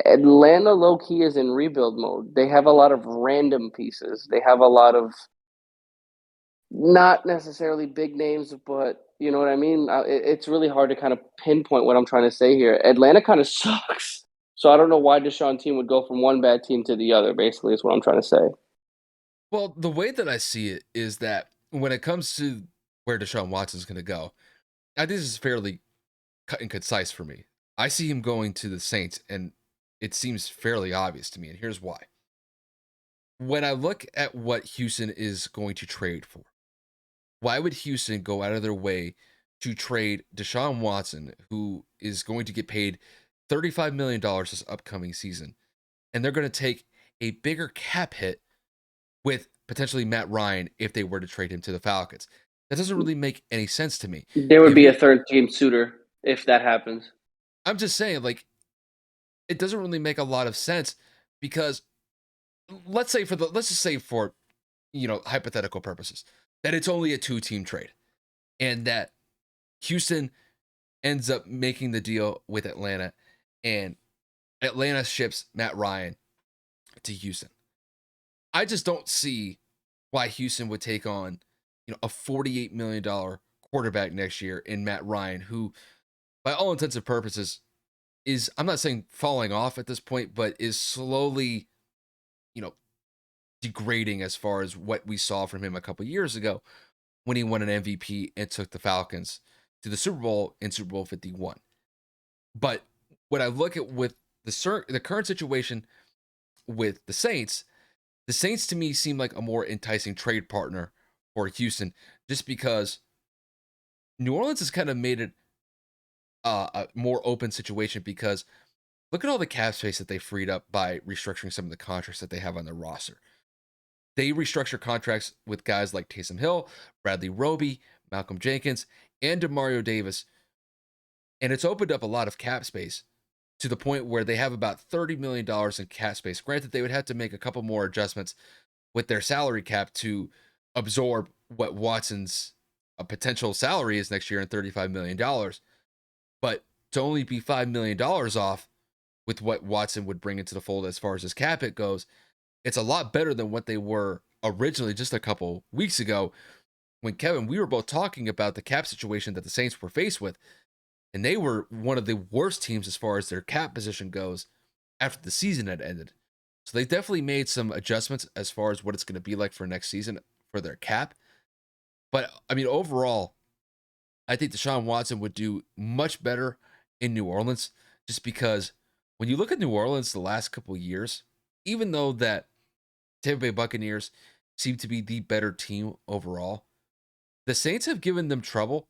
Atlanta low key is in rebuild mode. They have a lot of random pieces. They have a lot of not necessarily big names, but you know what I mean? It's really hard to kind of pinpoint what I'm trying to say here. Atlanta kind of sucks. So I don't know why Deshaun team would go from one bad team to the other, basically, is what I'm trying to say. Well, the way that I see it is that when it comes to where Deshaun Watson is going to go, I think this is fairly cut and concise for me. I see him going to the Saints, and it seems fairly obvious to me. And here's why. When I look at what Houston is going to trade for, why would Houston go out of their way to trade Deshaun Watson, who is going to get paid $35 million this upcoming season? And they're going to take a bigger cap hit with potentially Matt Ryan if they were to trade him to the Falcons. That doesn't really make any sense to me. There would If be a you're, third team suitor if that happens. I'm just saying, like, it doesn't really make a lot of sense because let's just say for hypothetical purposes that it's only a 2-team trade and that Houston ends up making the deal with Atlanta and Atlanta ships Matt Ryan to Houston. I just don't see why Houston would take on, a $48 million quarterback next year in Matt Ryan, who, by all intents and purposes, is, I'm not saying falling off at this point, but is slowly, you know, degrading as far as what we saw from him a couple years ago when he won an MVP and took the Falcons to the Super Bowl in Super Bowl 51. But when I look at with the current situation with the Saints to me seem like a more enticing trade partner for Houston, just because New Orleans has kind of made it a more open situation because look at all the cap space that they freed up by restructuring some of the contracts that they have on their roster. They restructure contracts with guys like Taysom Hill, Bradley Roby, Malcolm Jenkins, and Demario Davis, and it's opened up a lot of cap space to the point where they have about $30 million in cap space. Granted, they would have to make a couple more adjustments with their salary cap to absorb what Watson's potential salary is next year in $35 million. But to only be $5 million off with what Watson would bring into the fold as far as his cap hit goes, it's a lot better than what they were originally just a couple weeks ago when Kevin, we were both talking about the cap situation that the Saints were faced with, and they were one of the worst teams as far as their cap position goes after the season had ended. So they definitely made some adjustments as far as what it's going to be like for next season for their cap. But I mean, overall, I think Deshaun Watson would do much better in New Orleans, just because when you look at New Orleans the last couple of years, even though that Tampa Bay Buccaneers seem to be the better team overall, the Saints have given them trouble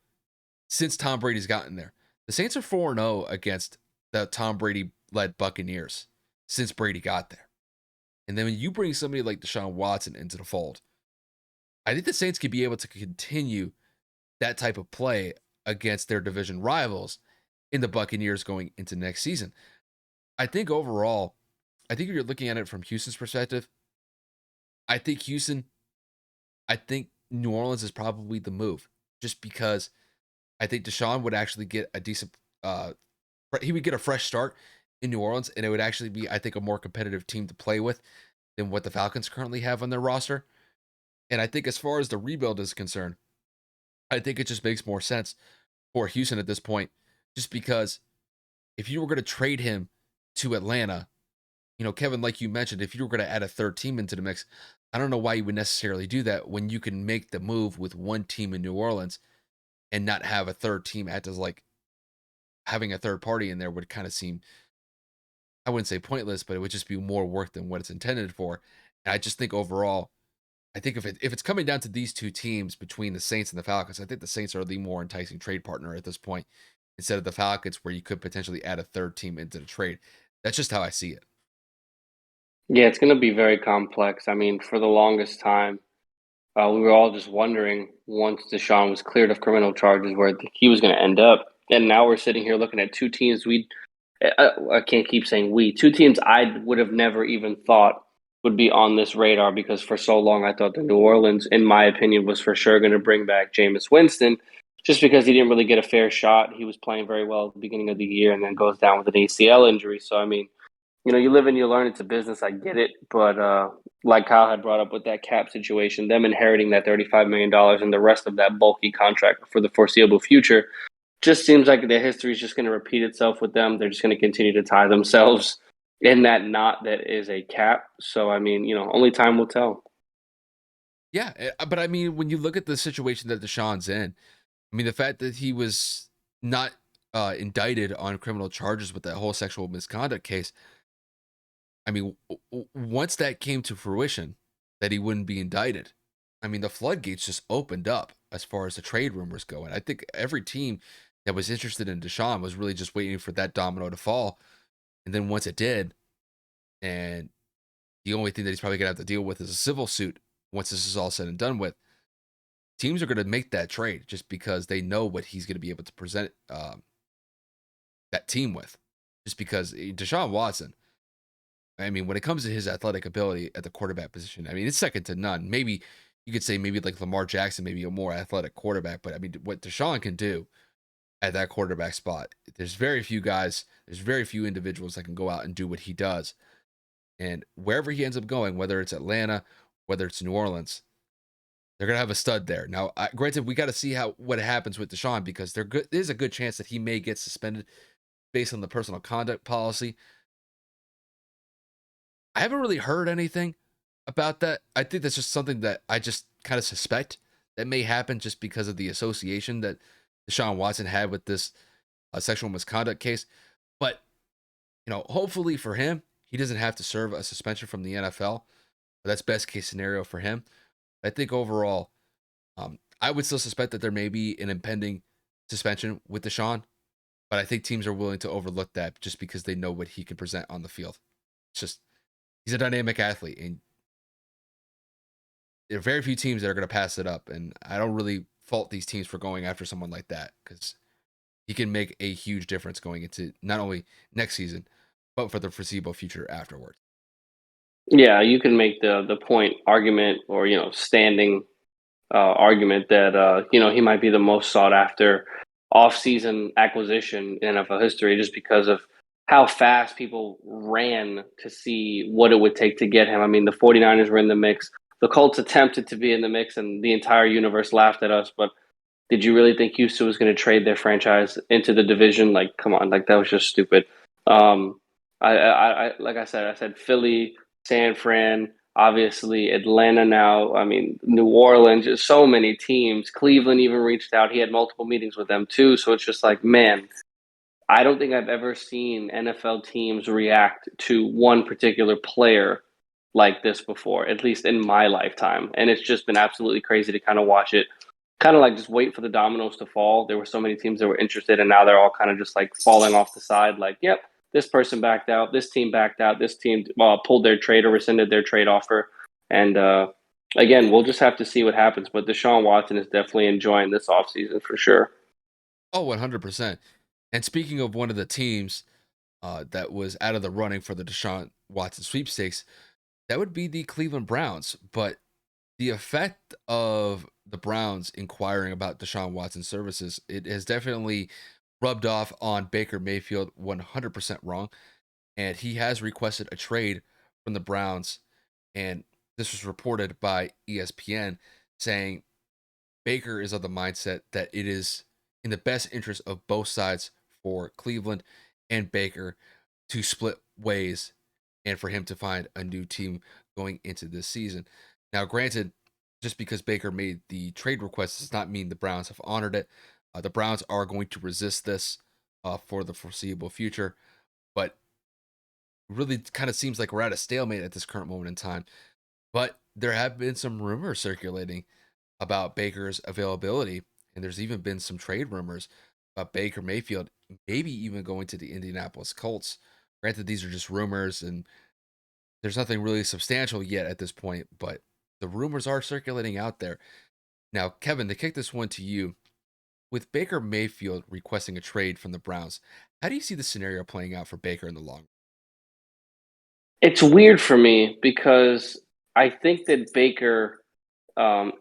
since Tom Brady's gotten there. The Saints are 4-0 against the Tom Brady led Buccaneers since Brady got there. And then when you bring somebody like Deshaun Watson into the fold, I think the Saints could be able to continue that type of play against their division rivals in the Buccaneers going into next season. I think overall, I think if you're looking at it from Houston's perspective, I think New Orleans is probably the move just because I think Deshaun would actually get a decent, he would get a fresh start in New Orleans, and it would actually be, I think, a more competitive team to play with than what the Falcons currently have on their roster. And I think as far as the rebuild is concerned, I think it just makes more sense for Houston at this point, just because if you were going to trade him to Atlanta, Kevin, like you mentioned, if you were going to add a third team into the mix, I don't know why you would necessarily do that when you can make the move with one team in New Orleans and not have a third team act as like having a third party in there would kind of seem, I wouldn't say pointless, but it would just be more work than what it's intended for. And I just think overall, I think if it's coming down to these two teams between the Saints and the Falcons, I think the Saints are the more enticing trade partner at this point instead of the Falcons, where you could potentially add a third team into the trade. That's just how I see it. Yeah, it's going to be very complex. I mean, for the longest time, we were all just wondering once Deshaun was cleared of criminal charges where he was going to end up. And now we're sitting here looking at two teams I can't keep saying two teams I would have never even thought would be on this radar because for so long I thought the New Orleans, in my opinion, was for sure going to bring back Jameis Winston just because he didn't really get a fair shot. He was playing very well at the beginning of the year and then goes down with an ACL injury. So, I mean, you live and you learn. It's a business. I get it. But like Kyle had brought up with that cap situation, them inheriting that $35 million and the rest of that bulky contract for the foreseeable future just seems like the history is just going to repeat itself with them. They're just going to continue to tie themselves in that knot that is a cap. So, I mean, only time will tell. Yeah, but I mean, when you look at the situation that Deshaun's in, I mean, the fact that he was not indicted on criminal charges with that whole sexual misconduct case, I mean, once that came to fruition, that he wouldn't be indicted, I mean, the floodgates just opened up as far as the trade rumors go. And I think every team that was interested in Deshaun was really just waiting for that domino to fall. And then once it did, and the only thing that he's probably going to have to deal with is a civil suit once this is all said and done with, teams are going to make that trade just because they know what he's going to be able to present that team with. Just because Deshaun Watson, I mean, when it comes to his athletic ability at the quarterback position, I mean, it's second to none. Maybe you could say maybe like Lamar Jackson, maybe a more athletic quarterback, but I mean, what Deshaun can do at that quarterback spot, there's very few guys, there's very few individuals that can go out and do what he does. And wherever he ends up going, whether it's Atlanta, whether it's New Orleans, they're gonna have a stud there. Now, granted, we got to see what happens with Deshaun because there's a good chance that he may get suspended based on the personal conduct policy. I haven't really heard anything about that. I think that's just something that I just kind of suspect that may happen just because of the association that Deshaun Watson had with this sexual misconduct case. But, hopefully for him, he doesn't have to serve a suspension from the NFL. That's best case scenario for him. I think overall, I would still suspect that there may be an impending suspension with Deshaun, but I think teams are willing to overlook that just because they know what he can present on the field. It's just, he's a dynamic athlete, and there are very few teams that are going to pass it up. And I don't really fault these teams for going after someone like that because he can make a huge difference going into not only next season, but for the foreseeable future afterwards. Yeah, you can make the point argument or standing argument that he might be the most sought after off-season acquisition in NFL history just because of how fast people ran to see what it would take to get him. I mean, the 49ers were in the mix. The Colts attempted to be in the mix and the entire universe laughed at us, but did you really think Houston was going to trade their franchise into the division? Like, come on, like that was just stupid. Um, like I said Philly, San Fran, obviously Atlanta now. I mean, New Orleans, just so many teams. Cleveland even reached out. He had multiple meetings with them too. So it's just like, man, I don't think I've ever seen NFL teams react to one particular player like this before, at least in my lifetime. And it's just been absolutely crazy to kind of watch it, kind of like just wait for the dominoes to fall. There were so many teams that were interested, and now they're all kind of just like falling off the side, like, yep, this person backed out, this team backed out, this team pulled their trade or rescinded their trade offer. And again, we'll just have to see what happens. But Deshaun Watson is definitely enjoying this offseason for sure. Oh, 100%. And speaking of one of the teams that was out of the running for the Deshaun Watson sweepstakes, that would be the Cleveland Browns. But the effect of the Browns inquiring about Deshaun Watson's services, it has definitely rubbed off on Baker Mayfield 100% wrong. And he has requested a trade from the Browns. And this was reported by ESPN saying Baker is of the mindset that it is in the best interest of both sides for Cleveland and Baker to split ways and for him to find a new team going into this season. Now, granted, just because Baker made the trade request does not mean the Browns have honored it. The Browns are going to resist this for the foreseeable future, but really kind of seems like we're at a stalemate at this current moment in time. But there have been some rumors circulating about Baker's availability, and there's even been some trade rumors about Baker Mayfield maybe even going to the Indianapolis Colts. Granted, these are just rumors, and there's nothing really substantial yet at this point, but the rumors are circulating out there. Now, Kevin, to kick this one to you, with Baker Mayfield requesting a trade from the Browns, how do you see the scenario playing out for Baker in the long run? It's weird for me because I think that Baker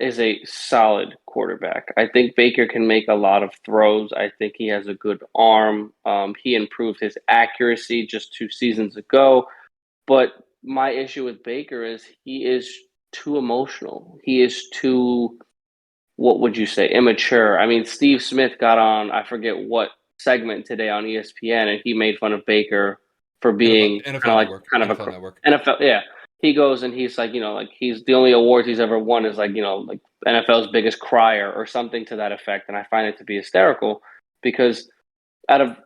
is a solid quarterback. I think Baker can make a lot of throws. I think he has a good arm. He improved his accuracy just 2 seasons ago. But my issue with Baker is he is too emotional. He is too, what would you say, immature. I mean, Steve Smith got on, I forget what segment today on ESPN, and he made fun of Baker for NFL, being NFL Network, kind of NFL a Network. NFL. Yeah, he goes and he's like, like he's the only awards he's ever won is like like NFL's biggest crier or something to that effect, and I find it to be hysterical because out of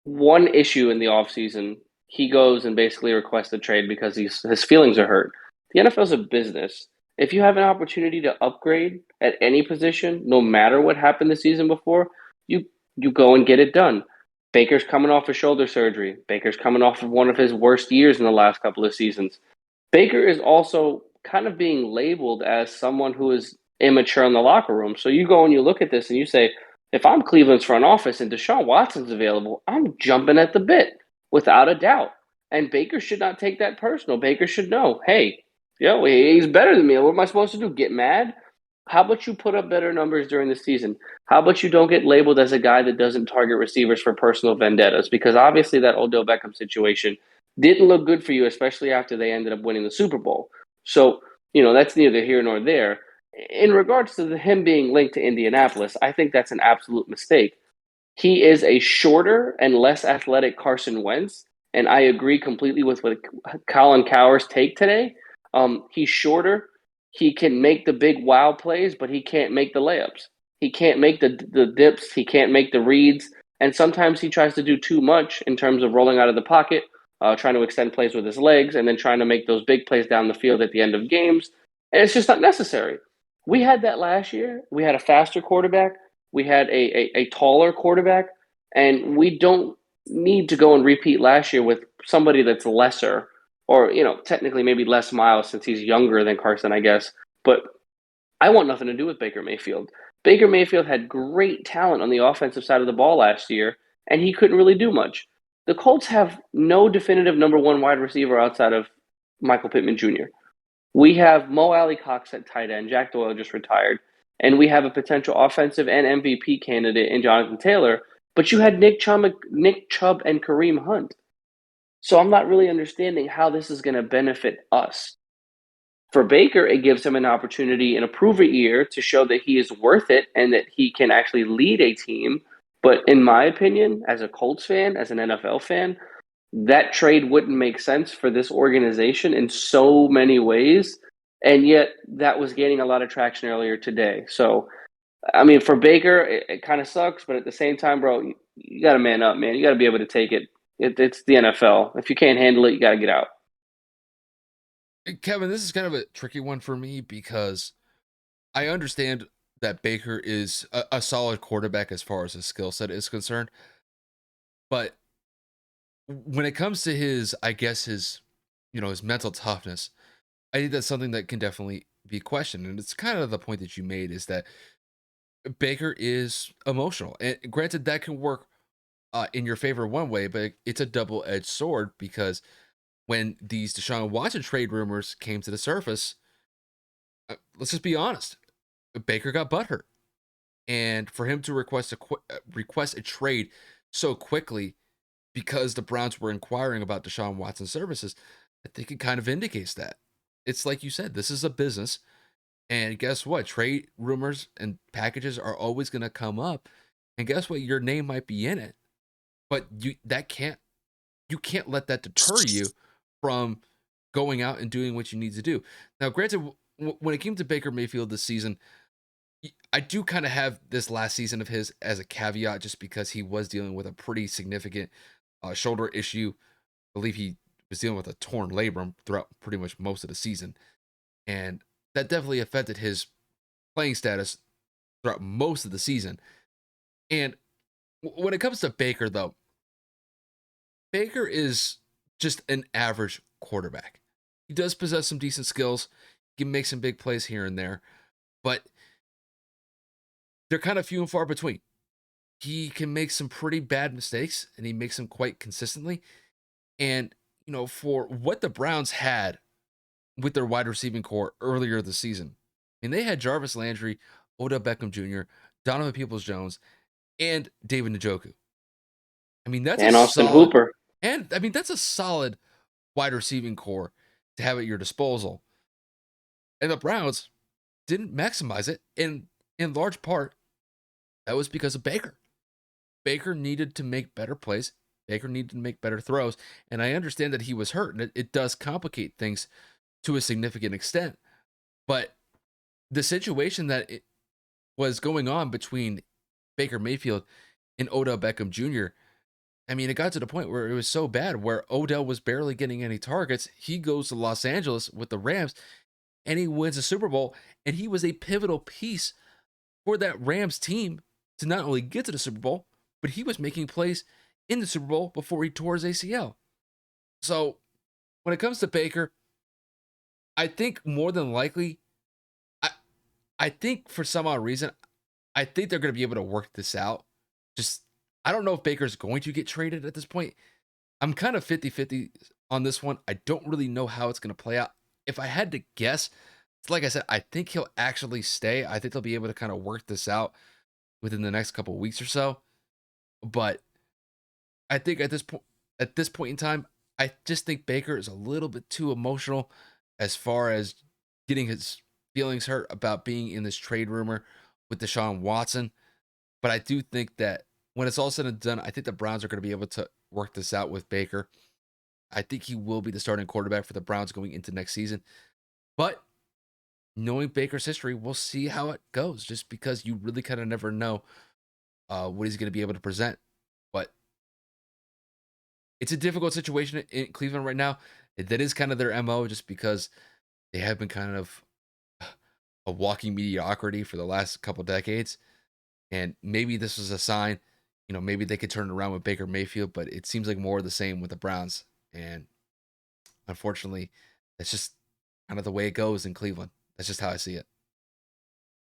one issue in the offseason, he goes and basically requests a trade because his feelings are hurt. The NFL is a business. If you have an opportunity to upgrade at any position, no matter what happened the season before, you go and get it done. Baker's coming off of shoulder surgery. Baker's coming off of one of his worst years in the last couple of seasons. Baker is also kind of being labeled as someone who is immature in the locker room. So you go and you look at this and you say, if I'm Cleveland's front office and Deshaun Watson's available, I'm jumping at the bit without a doubt. And Baker should not take that personal. Baker should know, hey, he's better than me. What am I supposed to do? Get mad? How about you put up better numbers during the season? How about you don't get labeled as a guy that doesn't target receivers for personal vendettas? Because obviously that Odell Beckham situation didn't look good for you, especially after they ended up winning the Super Bowl. So, that's neither here nor there. In regards to him being linked to Indianapolis, I think that's an absolute mistake. He is a shorter and less athletic Carson Wentz, and I agree completely with what Colin Cowers take today. He's shorter. He can make the big wow plays, but he can't make the layups. He can't make the dips. He can't make the reads. And sometimes he tries to do too much in terms of rolling out of the pocket, trying to extend plays with his legs, and then trying to make those big plays down the field at the end of games. And it's just not necessary. We had that last year. We had a faster quarterback. We had a taller quarterback. And we don't need to go and repeat last year with somebody that's lesser or, technically maybe less miles since he's younger than Carson, I guess. But I want nothing to do with Baker Mayfield. Baker Mayfield had great talent on the offensive side of the ball last year, and he couldn't really do much. The Colts have no definitive number one wide receiver outside of Michael Pittman Jr. We have Mo Alley Cox at tight end. Jack Doyle just retired. And we have a potential offensive and MVP candidate in Jonathan Taylor. But you had Nick Chubb and Kareem Hunt. So I'm not really understanding how this is going to benefit us. For Baker, it gives him an opportunity in a prove-it year to show that he is worth it and that he can actually lead a team. But in my opinion, as a Colts fan, as an NFL fan, that trade wouldn't make sense for this organization in so many ways. And yet that was gaining a lot of traction earlier today. So I mean, for Baker, it kind of sucks, but at the same time, bro, you got to man up, man. You got to be able to take it. It's the NFL. If you can't handle it, you got to get out. Kevin, this is kind of a tricky one for me because I understand that Baker is a solid quarterback as far as his skill set is concerned, but when it comes to his, I guess his, his mental toughness, I think that's something that can definitely be questioned. And it's kind of the point that you made is that Baker is emotional. And granted, that can work in your favor one way, but it's a double edged sword because when these Deshaun Watson trade rumors came to the surface, let's just be honest, Baker got butthurt. And for him to request a trade so quickly because the Browns were inquiring about Deshaun Watson's services, I think it kind of indicates that. It's like you said, this is a business. And guess what? Trade rumors and packages are always going to come up. And guess what? Your name might be in it. But you can't let that deter you from going out and doing what you need to do. Now, granted, when it came to Baker Mayfield this season, I do kind of have this last season of his as a caveat just because he was dealing with a pretty significant shoulder issue. I believe he was dealing with a torn labrum throughout pretty much most of the season. And that definitely affected his playing status throughout most of the season. And when it comes to Baker, though, Baker is just an average quarterback. He does possess some decent skills. He can make some big plays here and there, but they're kind of few and far between. He can make some pretty bad mistakes, and he makes them quite consistently. And, for what the Browns had with their wide receiving core earlier this season, I mean, they had Jarvis Landry, Odell Beckham Jr., Donovan Peoples-Jones, and David Njoku. I mean, that's a And Austin solid, Hooper. and I mean, that's a solid wide receiving core to have at your disposal. And the Browns didn't maximize it. And in large part, that was because of Baker. Baker needed to make better plays. Baker needed to make better throws. And I understand that he was hurt, and it does complicate things to a significant extent. But the situation that it was going on between Baker Mayfield and Odell Beckham Jr., I mean, it got to the point where it was so bad where Odell was barely getting any targets. He goes to Los Angeles with the Rams and he wins a Super Bowl. And he was a pivotal piece for that Rams team to not only get to the Super Bowl, but he was making plays in the Super Bowl before he tore his ACL. So when it comes to Baker, I think more than likely, I I think for some odd reason, I think they're going to be able to work this out. Just I don't know if Baker's going to get traded at this point. I'm kind of 50-50 on this one. I don't really know how it's going to play out. If I had to guess, it's like I said, I think he'll actually stay. I think they'll be able to kind of work this out within the next couple of weeks or so. But I think at this point in time, I just think Baker is a little bit too emotional as far as getting his feelings hurt about being in this trade rumor with Deshaun Watson. But I do think that when it's all said and done, I think the Browns are going to be able to work this out with Baker. I think he will be the starting quarterback for the Browns going into next season. But knowing Baker's history, we'll see how it goes just because you really kind of never know what he's going to be able to present. But it's a difficult situation in Cleveland right now. That is kind of their MO just because they have been kind of a walking mediocrity for the last couple decades. And maybe this was a sign, maybe they could turn it around with Baker Mayfield, but it seems like more of the same with the Browns. And unfortunately, that's just kind of the way it goes in Cleveland. That's just how I see it.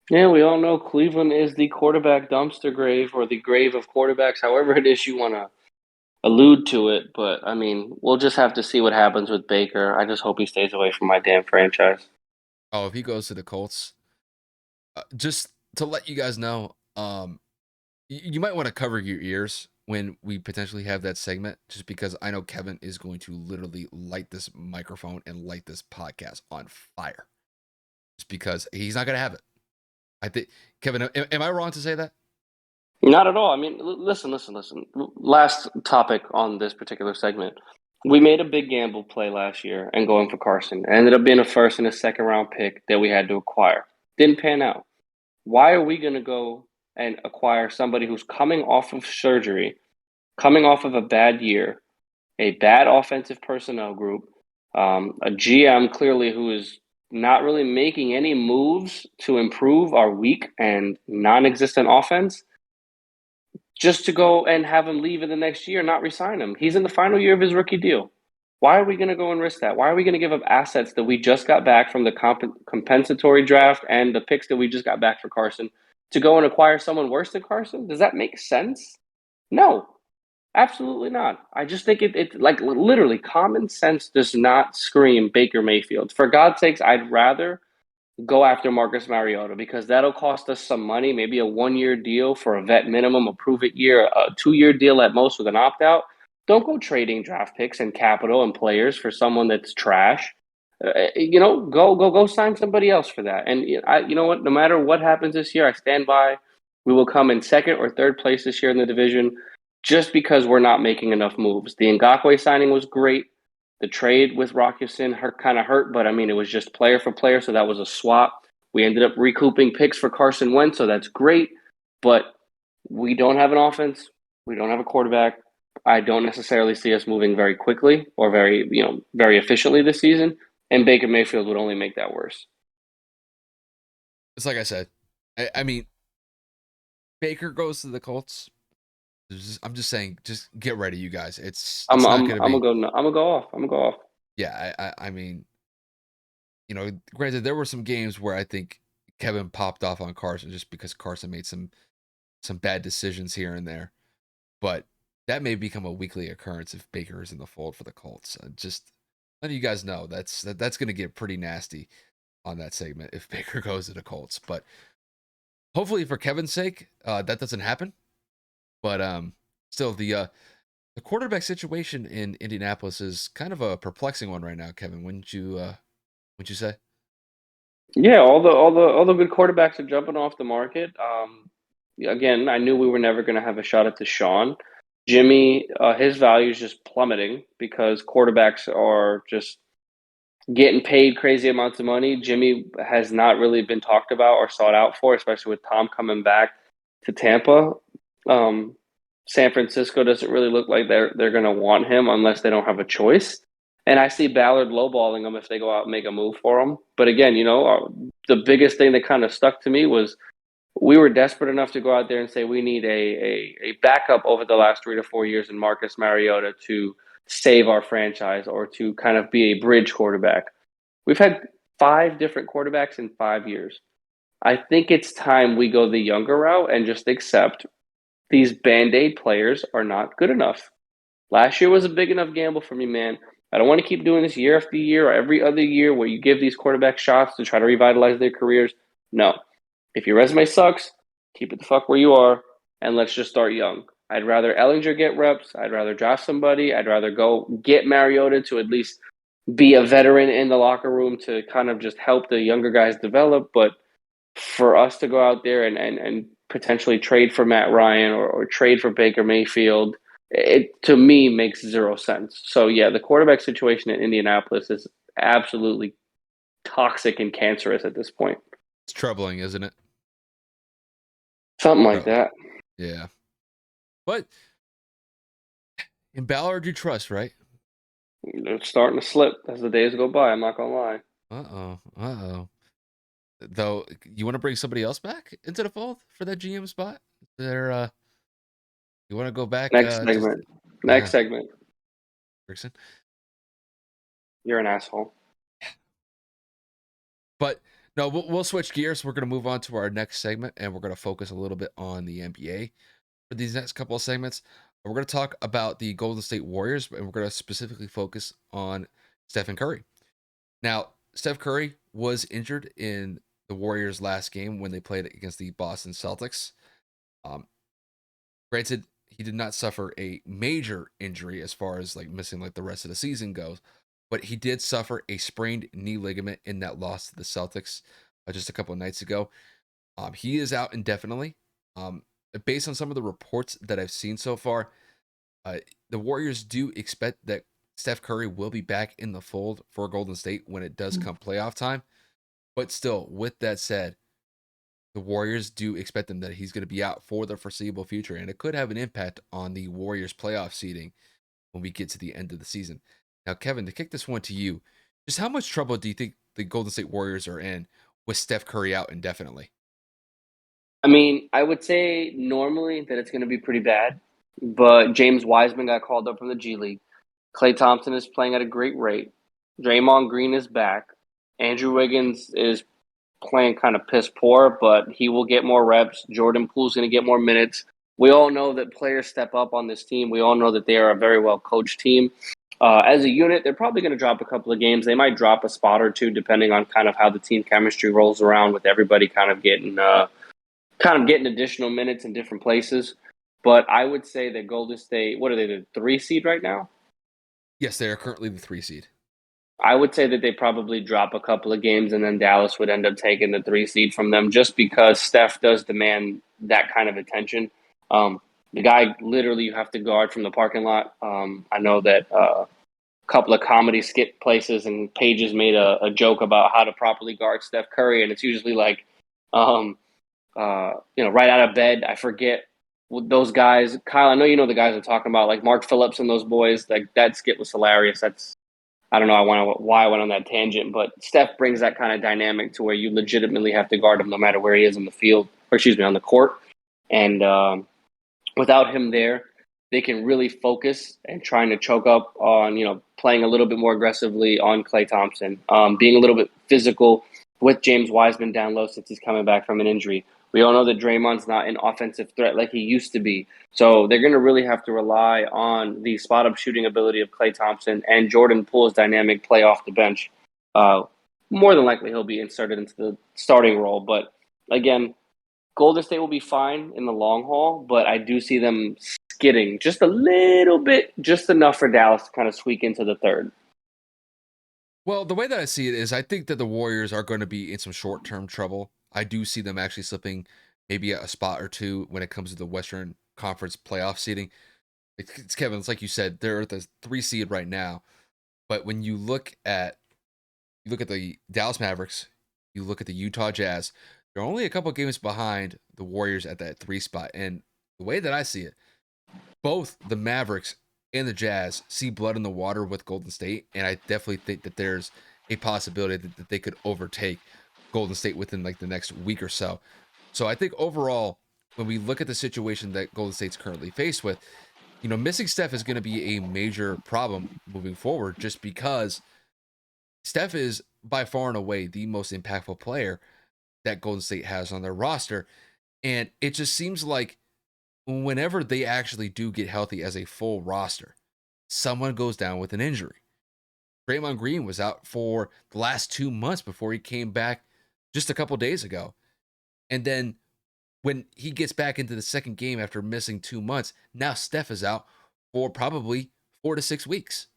Yeah, we all know Cleveland is the quarterback dumpster grave or the grave of quarterbacks, however it is you want to allude to it. But I mean, we'll just have to see what happens with Baker. I just hope he stays away from my damn franchise. Oh, if he goes to the Colts, just to let you guys know, you might want to cover your ears when we potentially have that segment, just because I know Kevin is going to literally light this microphone and light this podcast on fire, just because he's not going to have it. I think, Kevin, am I wrong to say that? Not at all. I mean, listen. Last topic on this particular segment. We made a big gamble play last year and going for Carson. It ended up being a first and a second round pick that we had to acquire. Didn't pan out. Why are we going to go and acquire somebody who's coming off of surgery, coming off of a bad year, a bad offensive personnel group, a GM clearly who is not really making any moves to improve our weak and non-existent offense, just to go and have him leave in the next year, not resign him? He's in the final year of his rookie deal. Why are we going to go and risk that? Why are we going to give up assets that we just got back from the compensatory draft and the picks that we just got back for Carson to go and acquire someone worse than Carson? Does that make sense? No, absolutely not. I just think it like literally common sense does not scream Baker Mayfield. For God's sakes, I'd rather go after Marcus Mariota because that'll cost us some money, maybe a 1 year deal for a vet minimum, a prove it year, a 2 year deal at most with an opt out. Don't go trading draft picks and capital and players for someone that's trash. Go sign somebody else for that. And you know what? No matter what happens this year, I stand by. We will come in second or third place this year in the division, just because we're not making enough moves. The Ngakoue signing was great. The trade with Rockison kind of hurt, but I mean, it was just player for player, so that was a swap. We ended up recouping picks for Carson Wentz, so that's great. But we don't have an offense. We don't have a quarterback. I don't necessarily see us moving very quickly or very efficiently this season. And Baker Mayfield would only make that worse. It's like I said. I mean, Baker goes to the Colts. I'm just saying, just get ready, you guys. It's not going to I'm be. gonna go. I'm gonna go off. I'm gonna go off. Yeah, I mean, granted, there were some games where I think Kevin popped off on Carson just because Carson made some bad decisions here and there, but that may become a weekly occurrence if Baker is in the fold for the Colts. Just letting you guys know that's going to get pretty nasty on that segment if Baker goes to the Colts. But hopefully, for Kevin's sake, that doesn't happen. But still, the quarterback situation in Indianapolis is kind of a perplexing one right now, Kevin. Wouldn't you say? Yeah, all the good quarterbacks are jumping off the market. Again, I knew we were never going to have a shot at Deshaun. Jimmy, his value is just plummeting because quarterbacks are just getting paid crazy amounts of money. Jimmy has not really been talked about or sought out for, especially with Tom coming back to Tampa. Um, San Francisco doesn't really look like they're going to want him unless they don't have a choice. And I see Ballard lowballing him if they go out and make a move for him. But again, the biggest thing that kind of stuck to me was we were desperate enough to go out there and say we need a backup over the last 3 to 4 years in Marcus Mariota to save our franchise or to kind of be a bridge quarterback. We've had 5 different quarterbacks in 5 years. I think it's time we go the younger route and just accept these band-aid players are not good enough. Last year was a big enough gamble for me, man. I don't want to keep doing this year after year or every other year where you give these quarterbacks shots to try to revitalize their careers. No. If your resume sucks, keep it the fuck where you are, and let's just start young. I'd rather Ellinger get reps. I'd rather draft somebody. I'd rather go get Mariota to at least be a veteran in the locker room to kind of just help the younger guys develop. But for us to go out there and potentially trade for Matt Ryan or trade for Baker Mayfield, it to me makes zero sense. So yeah, the quarterback situation in Indianapolis is absolutely toxic and cancerous at this point. It's troubling, isn't it? Something like Troubling. that. Yeah, but in Ballard you trust, right? They're starting to slip as the days go by. I'm not gonna lie. Uh oh. Though, you want to bring somebody else back into the fold for that GM spot? There, you want to go back? Next Just segment. Next segment. Rickson. You're an asshole. But no, we'll switch gears. We're gonna move on to our next segment, and we're gonna focus a little bit on the NBA for these next couple of segments. We're gonna talk about the Golden State Warriors, and we're gonna specifically focus on Stephen Curry. Now, Steph Curry was injured in the Warriors' last game when they played against the Boston Celtics. Um, Granted, he did not suffer a major injury as far as like missing like the rest of the season goes, but he did suffer a sprained knee ligament in that loss to the Celtics just a couple of nights ago. He is out indefinitely. Um, Based on some of the reports that I've seen so far, the Warriors do expect that Steph Curry will be back in the fold for Golden State when it does come playoff time. But still, with that said, the Warriors do expect him that he's going to be out for the foreseeable future, and it could have an impact on the Warriors playoff seeding when we get to the end of the season. Now, Kevin, to kick this one to you, just how much trouble do you think the Golden State Warriors are in with Steph Curry out indefinitely? I mean, I would say normally that it's going to be pretty bad, but James Wiseman got called up from the G League. Klay Thompson is playing at a great rate. Draymond Green is back. Andrew Wiggins is playing kind of piss poor, but he will get more reps. Jordan Poole's going to get more minutes. We all know that players step up on this team. We all know that they are a very well coached team. As a unit, they're probably going to drop a couple of games. They might drop a spot or two, depending on kind of how the team chemistry rolls around with everybody kind of getting additional minutes in different places. But I would say that Golden State, what are they, the 3 seed right now? Yes, they are currently the 3 seed. I would say that they probably drop a couple of games and then Dallas would end up taking the 3 seed from them just because Steph does demand that kind of attention. The guy literally you have to guard from the parking lot. I know that a couple of comedy skit places and pages made a joke about how to properly guard Steph Curry, and it's usually like, um, right out of bed. I forget those guys. Kyle, I know you know the guys I'm talking about, like Mark Phillips and those boys. Like that skit was hilarious. That's I don't know why I went on that tangent, but Steph brings that kind of dynamic to where you legitimately have to guard him no matter where he is in the field, or excuse me, on the court. And without him there, they can really focus and trying to choke up on, playing a little bit more aggressively on Klay Thompson, being a little bit physical with James Wiseman down low since he's coming back from an injury. We all know that Draymond's not an offensive threat like he used to be. So they're going to really have to rely on the spot up shooting ability of Klay Thompson and Jordan Poole's dynamic play off the bench. Uh, More than likely, he'll be inserted into the starting role. But again, Golden State will be fine in the long haul, but I do see them skidding just a little bit, just enough for Dallas to kind of squeak into the third. Well, the way that I see it is I think that the Warriors are going to be in some short term trouble. I do see them actually slipping maybe a spot or two when it comes to the Western Conference playoff seeding. It's Kevin, it's like you said, they're the 3 seed right now. But when you look at the Dallas Mavericks, you look at the Utah Jazz, they're only a couple games behind the Warriors at that 3 spot. And the way that I see it, both the Mavericks and the Jazz see blood in the water with Golden State, and I definitely think that there's a possibility that they could overtake Golden State within like the next week or so. So I think overall, when we look at the situation that Golden State's currently faced with, missing Steph is going to be a major problem moving forward, just because Steph is by far and away the most impactful player that Golden State has on their roster, and it just seems like whenever they actually do get healthy as a full roster, someone goes down with an injury. Draymond Green was out for the last 2 months before he came back just a couple days ago. And then when he gets back into the second game after missing 2 months, now Steph is out for probably 4 to 6 weeks.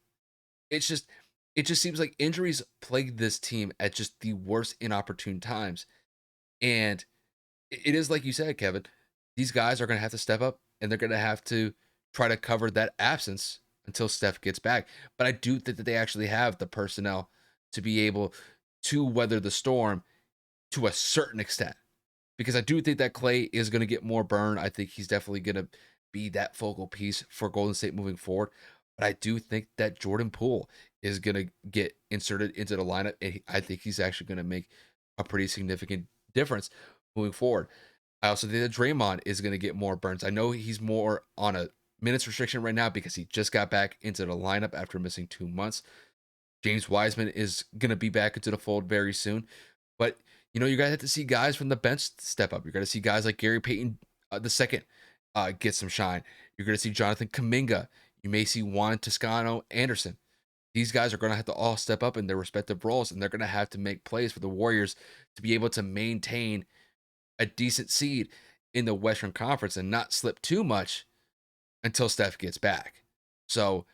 It's just, it just seems like injuries plague this team at just the worst inopportune times. And it is like you said, Kevin, these guys are going to have to step up and they're going to have to try to cover that absence until Steph gets back. But I do think that they actually have the personnel to be able to weather the storm to a certain extent. Because I do think that Klay is going to get more burn. I think he's definitely going to be that focal piece for Golden State moving forward. But I do think that Jordan Poole is going to get inserted into the lineup. And I think he's actually going to make a pretty significant difference moving forward. I also think that Draymond is going to get more burns. I know he's more on a minutes restriction right now because he just got back into the lineup after missing 2 months. James Wiseman is going to be back into the fold very soon. But, you're going to have to see guys from the bench step up. You're going to see guys like Gary Payton the second get some shine. You're going to see Jonathan Kuminga. You may see Juan Toscano Anderson. These guys are going to have to all step up in their respective roles, and they're going to have to make plays for the Warriors to be able to maintain a decent seed in the Western Conference and not slip too much until Steph gets back. So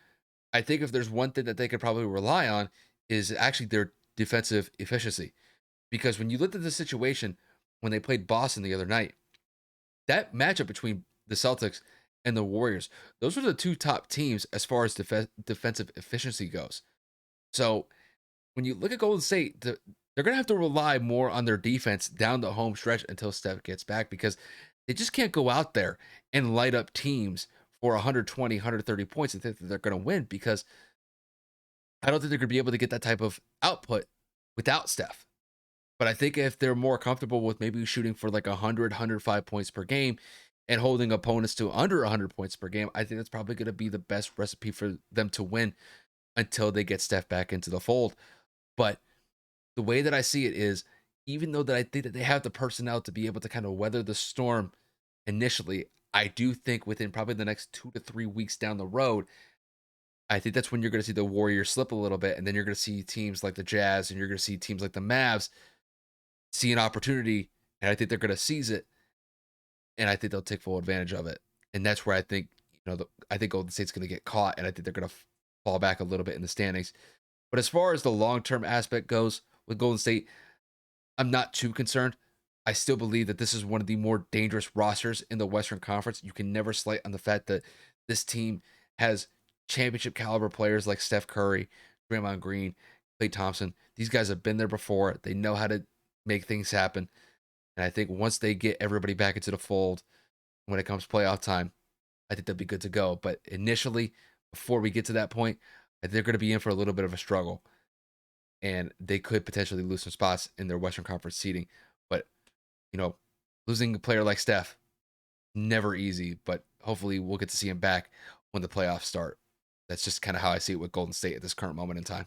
I think if there's one thing that they could probably rely on is actually their defensive efficiency. Because when you looked at the situation when they played Boston the other night, that matchup between the Celtics and the Warriors, those were the two top teams as far as defensive efficiency goes. So when you look at Golden State, they're going to have to rely more on their defense down the home stretch until Steph gets back, because they just can't go out there and light up teams for 120, 130 points and think that they're going to win, because I don't think they're going to be able to get that type of output without Steph. But I think if they're more comfortable with maybe shooting for like 100, 105 points per game and holding opponents to under 100 points per game, I think that's probably going to be the best recipe for them to win until they get Steph back into the fold. But the way that I see it is, even though that I think that they have the personnel to be able to kind of weather the storm initially, I do think within probably the next 2 to 3 weeks down the road, I think that's when you're going to see the Warriors slip a little bit, and then you're going to see teams like the Jazz and you're going to see teams like the Mavs see an opportunity, and I think they're going to seize it, and I think they'll take full advantage of it. And that's where I think, I think Golden State's going to get caught, and I think they're going to fall back a little bit in the standings. But as far as the long-term aspect goes with Golden State, I'm not too concerned. I still believe that this is one of the more dangerous rosters in the Western Conference. You can never slight on the fact that this team has championship caliber players like Steph Curry, Draymond Green, Klay Thompson. These guys have been there before. They know how to make things happen. And I think once they get everybody back into the fold when it comes playoff time, I think they'll be good to go. But initially, before we get to that point, I think they're going to be in for a little bit of a struggle. And they could potentially lose some spots in their Western Conference seeding. But, losing a player like Steph, never easy. But hopefully we'll get to see him back when the playoffs start. That's just kind of how I see it with Golden State at this current moment in time.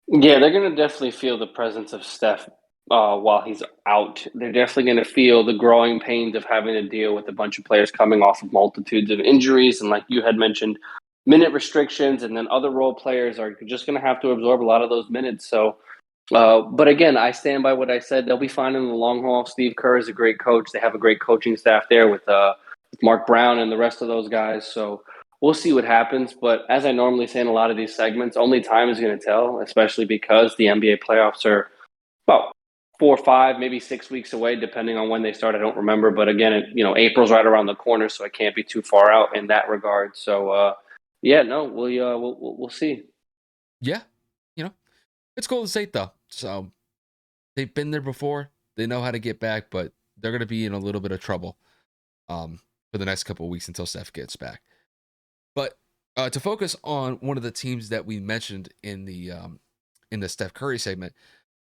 Yeah, they're going to definitely feel the presence of Steph while he's out. They're definitely going to feel the growing pains of having to deal with a bunch of players coming off of multitudes of injuries. And like you had mentioned, minute restrictions, and then other role players are just going to have to absorb a lot of those minutes. So, but again, I stand by what I said. They'll be fine in the long haul. Steve Kerr is a great coach. They have a great coaching staff there with Mark Brown and the rest of those guys. So we'll see what happens. But as I normally say in a lot of these segments, only time is going to tell, especially because the NBA playoffs are about 4 or 5, maybe 6 weeks away, depending on when they start. I don't remember. But again, April's right around the corner, so I can't be too far out in that regard. So, yeah, no, we'll see. Yeah, it's Golden State though. So they've been there before. They know how to get back, but they're going to be in a little bit of trouble for the next couple of weeks until Steph gets back. But to focus on one of the teams that we mentioned in the Steph Curry segment,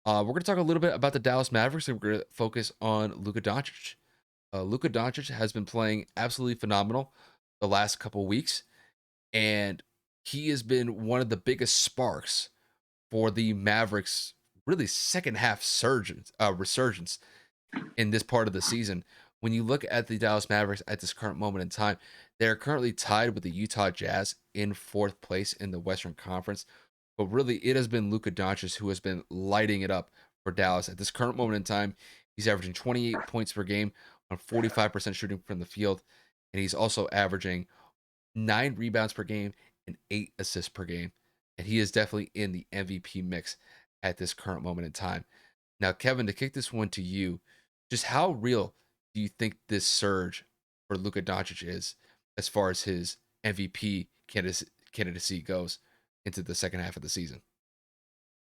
we're going to talk a little bit about the Dallas Mavericks, and we're going to focus on Luka Doncic. Luka Doncic has been playing absolutely phenomenal the last couple of weeks, and he has been one of the biggest sparks for the Mavericks' really second half resurgence in this part of the season. When you look at the Dallas Mavericks at this current moment in time, they're currently tied with the Utah Jazz in fourth place in the Western Conference. But really, it has been Luka Doncic who has been lighting it up for Dallas. At this current moment in time, he's averaging 28 points per game on 45% shooting from the field. And he's also averaging 9 rebounds per game and 8 assists per game. And he is definitely in the MVP mix at this current moment in time. Now, Kevin, to kick this one to you, just how real do you think this surge for Luka Doncic is as far as his MVP candidacy goes into the second half of the season?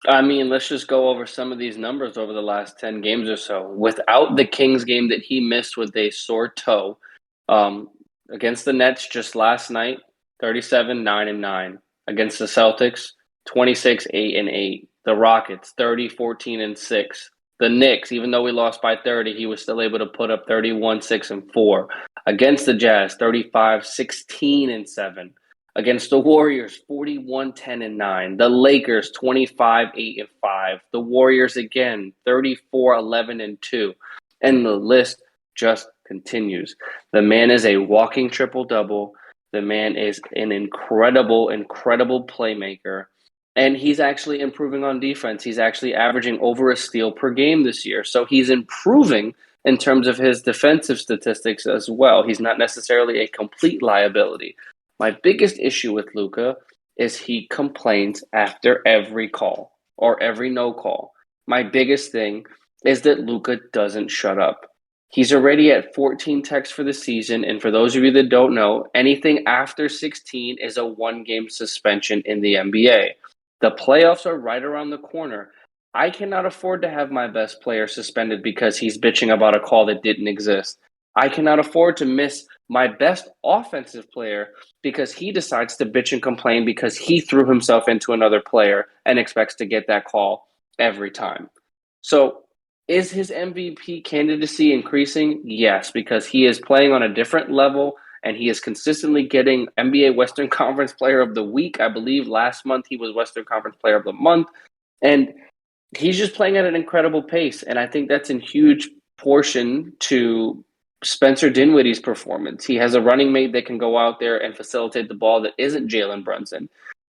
I mean, let's just go over some of these numbers over the last 10 games or so. Without the Kings game that he missed with a sore toe, um, against the Nets just last night, 37, 9, and 9. Against the Celtics, 26, 8, and 8. The Rockets, 30, 14, and 6. The Knicks, even though we lost by 30, he was still able to put up 31, 6, and 4. Against the Jazz, 35, 16, and 7. Against the Warriors, 41, 10, and 9. The Lakers, 25, 8, and 5. The Warriors again, 34, 11, and 2. And the list just continues. The man is a walking triple-double. The man is an incredible, incredible playmaker. And he's actually improving on defense. He's actually averaging over a steal per game this year. So he's improving in terms of his defensive statistics as well. He's not necessarily a complete liability. My biggest issue with Luka is he complains after every call or every no call. My biggest thing is that Luka doesn't shut up. He's already at 14 techs for the season, and for those of you that don't know, anything after 16 is a one-game suspension in the NBA. The playoffs are right around the corner, I cannot afford to have my best player suspended because he's bitching about a call that didn't exist. I cannot afford to miss my best offensive player because he decides to bitch and complain because he threw himself into another player and expects to get that call every time. So, is his MVP candidacy increasing? Yes, because he is playing on a different level and he is consistently getting NBA Western Conference Player of the Week. I believe last month he was Western Conference Player of the Month. And he's just playing at an incredible pace, and I think that's in huge portion to Spencer Dinwiddie's performance. He has a running mate that can go out there and facilitate the ball that isn't Jalen Brunson.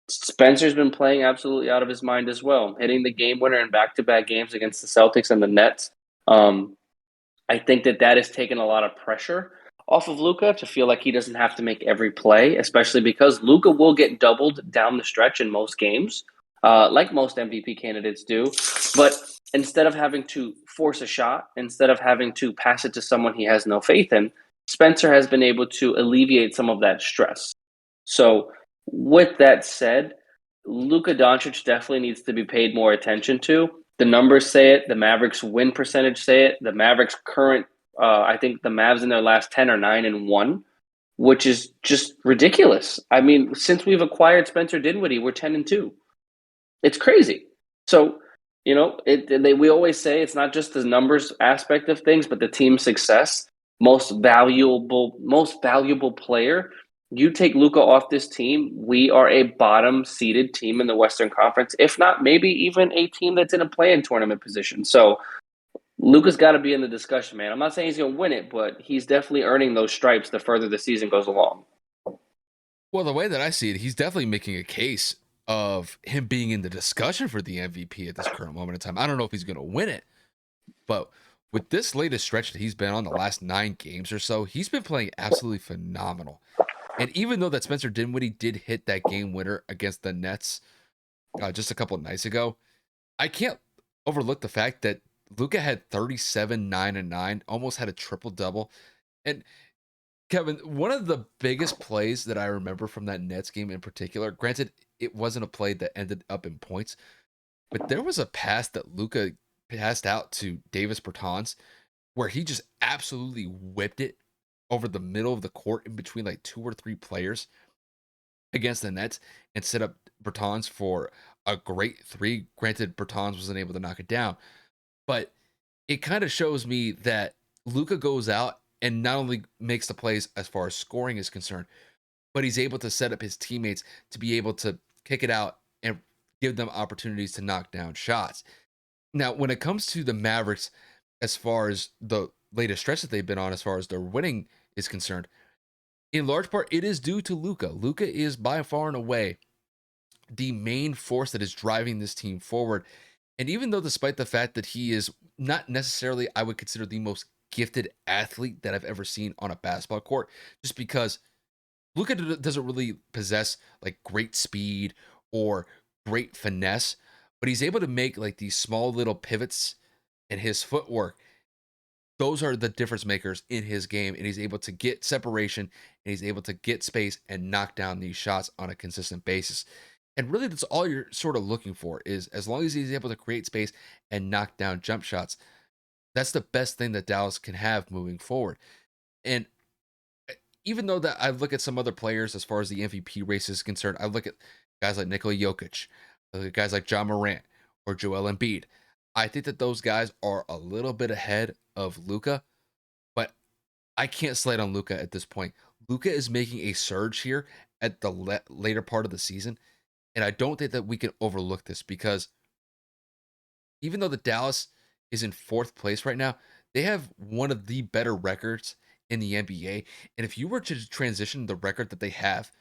Spencer's been playing absolutely out of his mind as well, hitting the game winner in back-to-back games against the Celtics and the Nets. Um, I think that has taken a lot of pressure off of Luka to feel like he doesn't have to make every play, especially because Luka will get doubled down the stretch in most games, like most MVP candidates do. But instead of having to force a shot, instead of having to pass it to someone he has no faith in, Spencer has been able to alleviate some of that stress. So, with that said, Luka Doncic definitely needs to be paid more attention to. The numbers say it. The Mavericks win percentage say it. The Mavericks current, I think the Mavs in their last 10 are 9-1, which is just ridiculous. I mean, since we've acquired Spencer Dinwiddie, we're 10-2. It's crazy. So, we always say it's not just the numbers aspect of things, but the team success. Most valuable player. You take Luka off this team, we are a bottom seeded team in the Western Conference, if not maybe even a team that's in a play-in tournament position. So Luka's got to be in the discussion, man. I'm not saying he's going to win it, but he's definitely earning those stripes the further the season goes along. Well, the way that I see it, he's definitely making a case of him being in the discussion for the MVP at this current moment in time. I don't know if he's going to win it, but with this latest stretch that he's been on the last 9 games or so, he's been playing absolutely phenomenal. And even though that Spencer Dinwiddie did hit that game winner against the Nets just a couple of nights ago, I can't overlook the fact that Luka had 37, 9, and 9, almost had a triple double. And Kevin, one of the biggest plays that I remember from that Nets game in particular, granted, it wasn't a play that ended up in points, but there was a pass that Luka passed out to Davis Bertans where he just absolutely whipped it over the middle of the court in between like 2 or 3 players against the Nets and set up Bertans for a great three. Granted, Bertans wasn't able to knock it down, but it kind of shows me that Luka goes out and not only makes the plays as far as scoring is concerned, but he's able to set up his teammates to be able to kick it out and give them opportunities to knock down shots. Now, when it comes to the Mavericks, as far as the latest stretch that they've been on, as far as their winning is concerned, in large part, it is due to Luka. Luka is by far and away the main force that is driving this team forward. And even though, despite the fact that he is not necessarily, I would consider the most gifted athlete that I've ever seen on a basketball court, just because Luka doesn't really possess like great speed or great finesse, but he's able to make like these small little pivots and his footwork. Those are the difference makers in his game, and he's able to get separation and he's able to get space and knock down these shots on a consistent basis. And really, that's all you're sort of looking for is as long as he's able to create space and knock down jump shots, that's the best thing that Dallas can have moving forward. And even though that I look at some other players as far as the MVP race is concerned, I look at guys like Nikola Jokic, I look at guys like John Morant or Joel Embiid. I think that those guys are a little bit ahead of Luka, but I can't slate on Luka at this point. Luka is making a surge here at the later part of the season, and I don't think that we can overlook this because even though the Dallas is in fourth place right now, they have one of the better records in the NBA. And if you were to transition the record that they have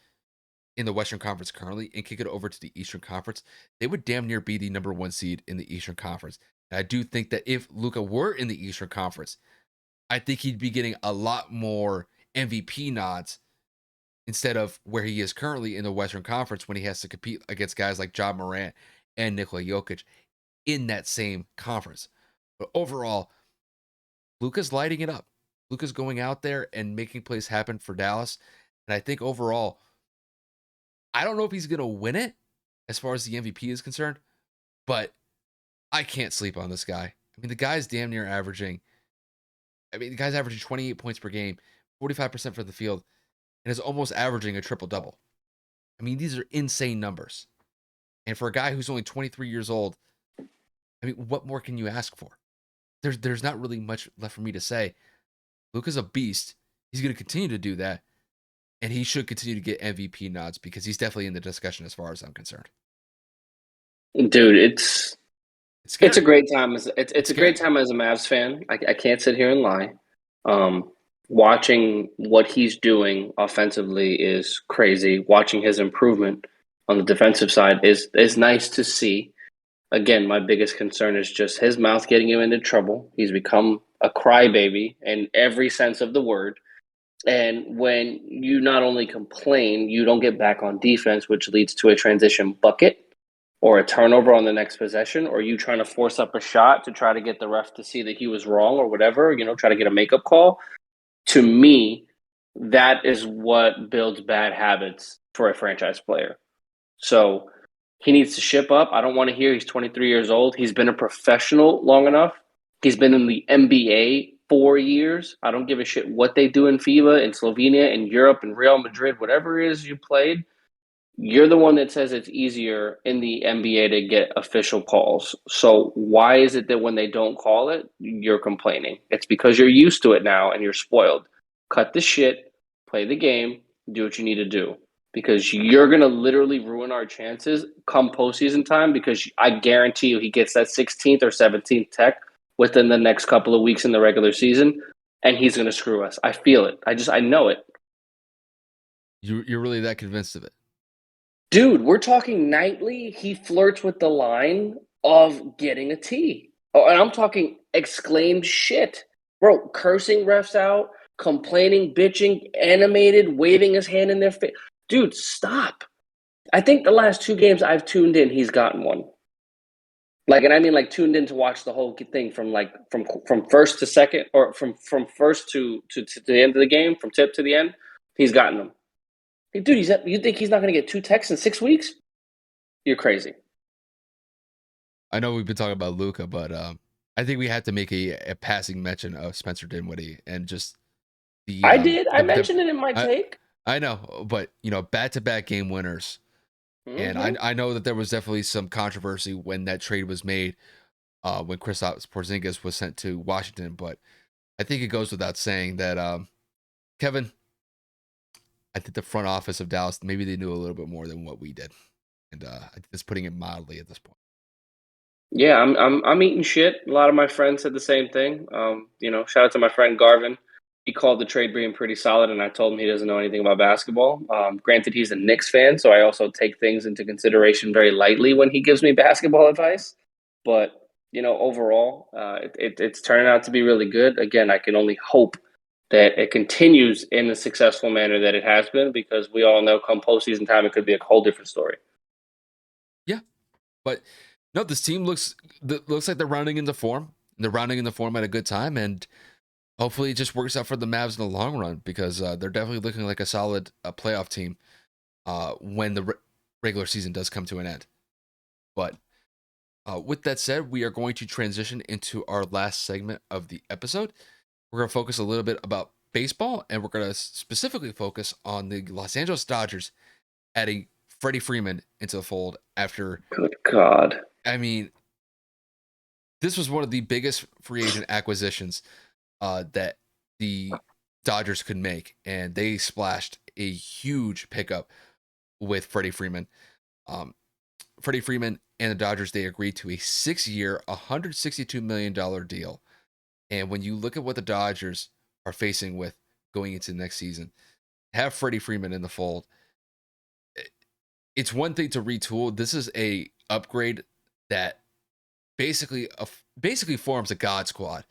in the Western Conference currently and kick it over to the Eastern Conference, they would damn near be the number one seed in the Eastern Conference. And I do think that if Luka were in the Eastern Conference, I think he'd be getting a lot more MVP nods instead of where he is currently in the Western Conference when he has to compete against guys like John Morant and Nikola Jokic in that same conference. But overall, Luka's lighting it up. Luka's going out there and making plays happen for Dallas. And I think overall, I don't know if he's going to win it as far as the MVP is concerned, but I can't sleep on this guy. I mean, the guy's damn near averaging. I mean, the guy's averaging 28 points per game, 45% for the field, and is almost averaging a triple double. I mean, these are insane numbers. And for a guy who's only 23 years old, I mean, what more can you ask for? There's not really much left for me to say. Luka's a beast. He's going to continue to do that, and he should continue to get MVP nods because he's definitely in the discussion as far as I'm concerned. Dude, It's it's a scary. great time it's It's a great scary. time as a Mavs fan. I can't sit here and lie. Watching what he's doing offensively is crazy. Watching his improvement on the defensive side is nice to see. Again, my biggest concern is just his mouth getting him into trouble. He's become a crybaby in every sense of the word. And when you not only complain, you don't get back on defense, which leads to a transition bucket or a turnover on the next possession, or you trying to force up a shot to try to get the ref to see that he was wrong or whatever, try to get a makeup call. To me, that is what builds bad habits for a franchise player. So he needs to ship up. I don't want to hear he's 23 years old. He's been a professional long enough. He's been in the NBA 4 years. I don't give a shit what they do in FIBA, in Slovenia, in Europe, in Real Madrid, whatever it is you played. You're the one that says it's easier in the NBA to get official calls. So why is it that when they don't call it, you're complaining? It's because you're used to it now and you're spoiled. Cut the shit, play the game, do what you need to do. Because you're gonna literally ruin our chances come postseason time. Because I guarantee you, he gets that 16th or 17th tech within the next couple of weeks in the regular season, and he's gonna screw us. I feel it. I know it. You're really that convinced of it? Dude, we're talking nightly. He flirts with the line of getting a T. Oh, and I'm talking exclaimed shit. Bro, cursing refs out, complaining, bitching, animated, waving his hand in their face. Dude, stop. I think the last two games I've tuned in, he's gotten one. Like, and I mean like tuned in to watch the whole thing from from first to second, or from first to the end of the game, from tip to the end. He's gotten them. Hey, dude, you think he's not going to get two texts in 6 weeks? You're crazy. I know we've been talking about Luka, but I think we have to make a passing mention of Spencer Dinwiddie and just the I did. I the mentioned it in my I take. I know, but back to back game winners, and Mm-hmm. I know that there was definitely some controversy when that trade was made, when Kristaps Porzingis was sent to Washington, but I think it goes without saying that Kevin, I think the front office of Dallas maybe they knew a little bit more than what we did, and I think that's putting it mildly at this point. Yeah, I'm eating shit. A lot of my friends said the same thing. Shout out to my friend Garvin. He called the trade being pretty solid, and I told him he doesn't know anything about basketball. Granted, he's a Knicks fan, so I also take things into consideration very lightly when he gives me basketball advice. But overall, it's turning out to be really good. Again, I can only hope that it continues in the successful manner that it has been, because we all know come postseason time, it could be a whole different story. Yeah, but no, this team looks like they're rounding into form. They're rounding into form at a good time, and hopefully it just works out for the Mavs in the long run because they're definitely looking like a solid playoff team when the regular season does come to an end. But with that said, we are going to transition into our last segment of the episode. We're going to focus a little bit about baseball, and we're going to specifically focus on the Los Angeles Dodgers adding Freddie Freeman into the fold after, Good God. I mean, this was one of the biggest free agent acquisitions that the Dodgers could make, and they splashed a huge pickup with Freddie Freeman. Um, Freddie Freeman and the Dodgers, they agreed to a 6-year, $162 million deal. And when you look at what the Dodgers are facing with going into next season, have Freddie Freeman in the fold. It's one thing to retool. This is a upgrade that basically forms a God squad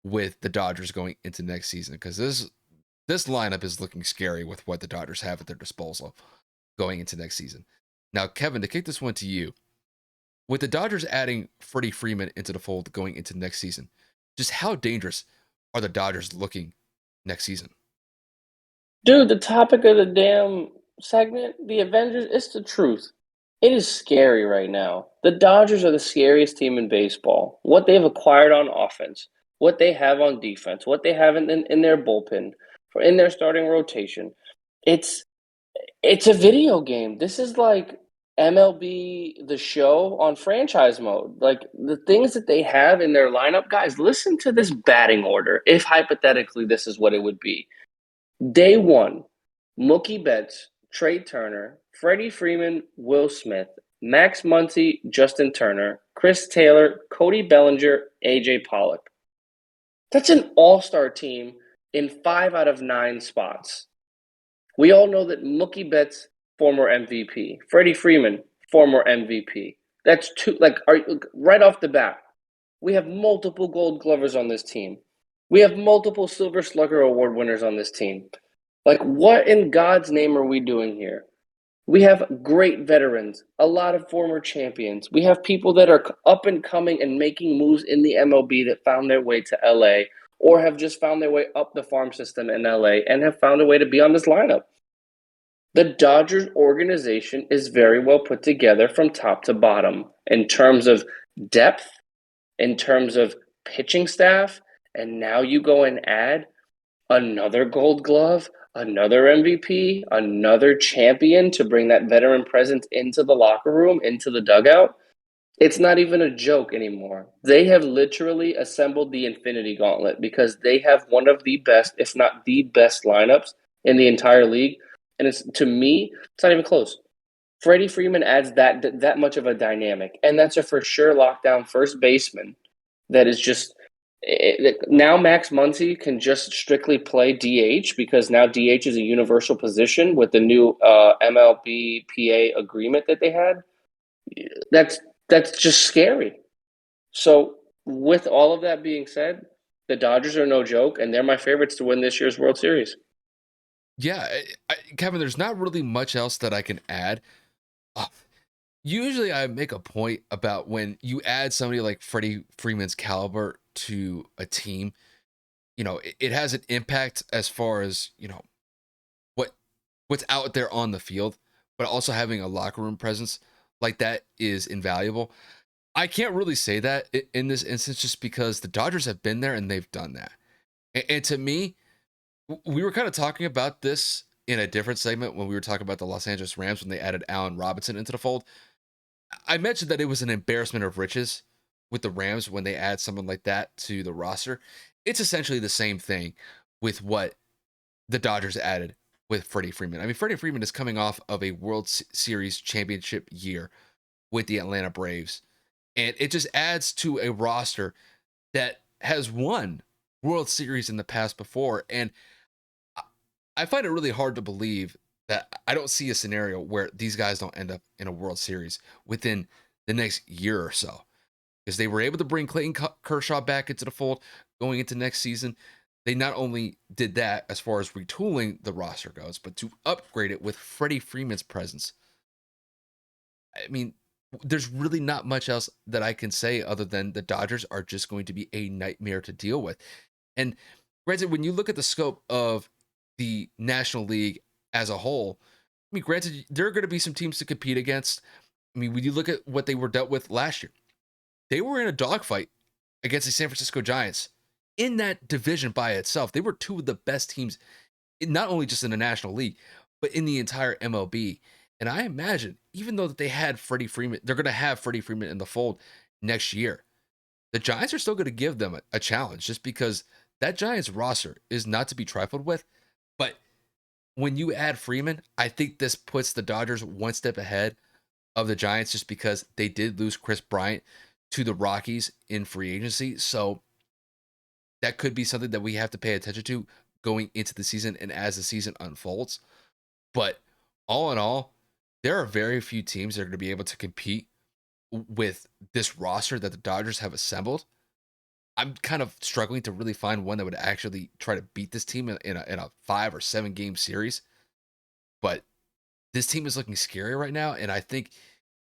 with the Dodgers going into next season because this lineup is looking scary with what the Dodgers have at their disposal going into next season. Now, Kevin, to kick this one to you, with the Dodgers adding Freddie Freeman into the fold going into next season, just how dangerous are the Dodgers looking next season? Dude, the topic of the damn segment, the Avengers, it's the truth. It is scary right now. The Dodgers are the scariest team in baseball. What they've acquired on offense, what they have on defense, what they have in their bullpen, in their starting rotation. It's it's a video game. This is like MLB The Show on franchise mode. Like the things that they have in their lineup, guys, listen to this batting order. If hypothetically this is what it would be. Day one, Mookie Betts, Trey Turner, Freddie Freeman, Will Smith, Max Muncy, Justin Turner, Chris Taylor, Cody Bellinger, AJ Pollock. That's an all-star team in 5 out of 9 spots. We all know that Mookie Betts, former MVP, Freddie Freeman, former MVP. That's two. Right off the bat, we have multiple Gold Glovers on this team. We have multiple Silver Slugger Award winners on this team. Like, what in God's name are we doing here? We have great veterans, a lot of former champions. We have people that are up and coming and making moves in the MLB that found their way to LA or have just found their way up the farm system in LA and have found a way to be on this lineup. The Dodgers organization is very well put together from top to bottom in terms of depth, in terms of pitching staff, and now you go and add another Gold Glove, another MVP, another champion to bring that veteran presence into the locker room, into the dugout. It's not even a joke anymore. They have literally assembled the Infinity Gauntlet because they have one of the best, if not the best, lineups in the entire league. And it's, to me, it's not even close. Freddie Freeman adds that much of a dynamic, and that's a for sure lockdown first baseman that is just now Max Muncy can just strictly play DH because now DH is a universal position with the new MLB PA agreement that they had. That's that's just scary. So with all of that being said, the Dodgers are no joke, and they're my favorites to win this year's World Series. Yeah, Kevin, there's not really much else that I can add. Uh, Usually, I make a point about when you add somebody like Freddie Freeman's caliber to a team, it has an impact as far as, what what's out there on the field, but also having a locker room presence like that is invaluable. I can't really say that in this instance just because the Dodgers have been there and they've done that. And to me, we were kind of talking about this in a different segment when we were talking about the Los Angeles Rams when they added Allen Robinson into the fold. I mentioned that it was an embarrassment of riches with the Rams when they add someone like that to the roster. It's essentially the same thing with what the Dodgers added with Freddie Freeman. I mean, Freddie Freeman is coming off of a World Series championship year with the Atlanta Braves. And it just adds to a roster that has won World Series in the past before. And I find it really hard to believe that I don't see a scenario where these guys don't end up in a World Series within the next year or so. Because they were able to bring Clayton Kershaw back into the fold going into next season. They not only did that as far as retooling the roster goes, but to upgrade it with Freddie Freeman's presence. I mean, there's really not much else that I can say other than the Dodgers are just going to be a nightmare to deal with. And granted, when you look at the scope of the National League as a whole, I mean, granted, there are going to be some teams to compete against. I mean, when you look at what they were dealt with last year, they were in a dogfight against the San Francisco Giants in that division by itself. They were two of the best teams, not only just in the National League, but in the entire MLB. And I imagine, even though that they had Freddie Freeman, they're going to have Freddie Freeman in the fold next year. The Giants are still going to give them a challenge just because that Giants roster is not to be trifled with. But when you add Freeman, I think this puts the Dodgers one step ahead of the Giants just because they did lose Chris Bryant to the Rockies in free agency. So that could be something that we have to pay attention to going into the season and as the season unfolds. But all in all, there are very few teams that are going to be able to compete with this roster that the Dodgers have assembled. I'm kind of struggling to really find one that would actually try to beat this team in a 5 or 7 game series. But this team is looking scary right now. And I think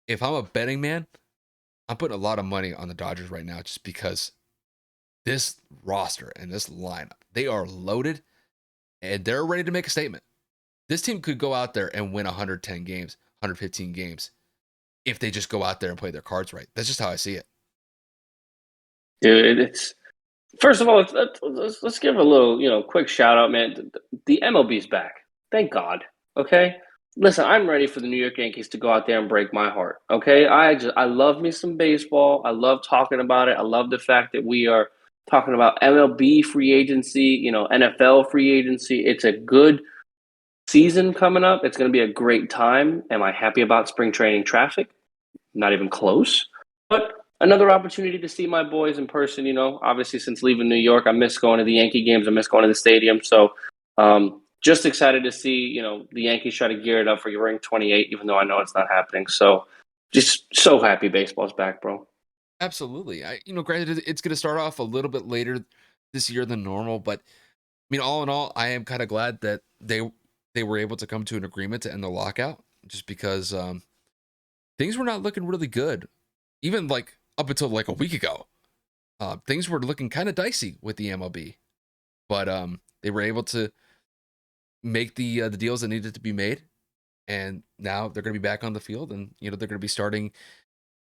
if I'm a betting man, I'm putting a lot of money on the Dodgers right now just because this roster and this lineup, they are loaded and they're ready to make a statement. This team could go out there and win 110 games, 115 games. if they just go out there and play their cards right. That's just how I see it. Dude, it's first of all, let's give a little, quick shout out, man. The MLB's back. Thank God. Okay. Listen, I'm ready for the New York Yankees to go out there and break my heart. Okay. I love me some baseball. I love talking about it. I love the fact that we are talking about MLB free agency, NFL free agency. It's a good season coming up. It's going to be a great time. Am I happy about spring training traffic? Not even close. But another opportunity to see my boys in person. Obviously since leaving New York, I miss going to the Yankee games. I miss going to the stadium. So just excited to see the Yankees try to gear it up for ring 28, even though I know it's not happening. So just so happy baseball's back, bro. Absolutely. Granted, it's going to start off a little bit later this year than normal, but I mean, all in all, I am kind of glad that they were able to come to an agreement to end the lockout, just because things were not looking really good, even like up until like a week ago. Things were looking kind of dicey with the MLB, but they were able to make the deals that needed to be made, and now they're going to be back on the field, and they're going to be starting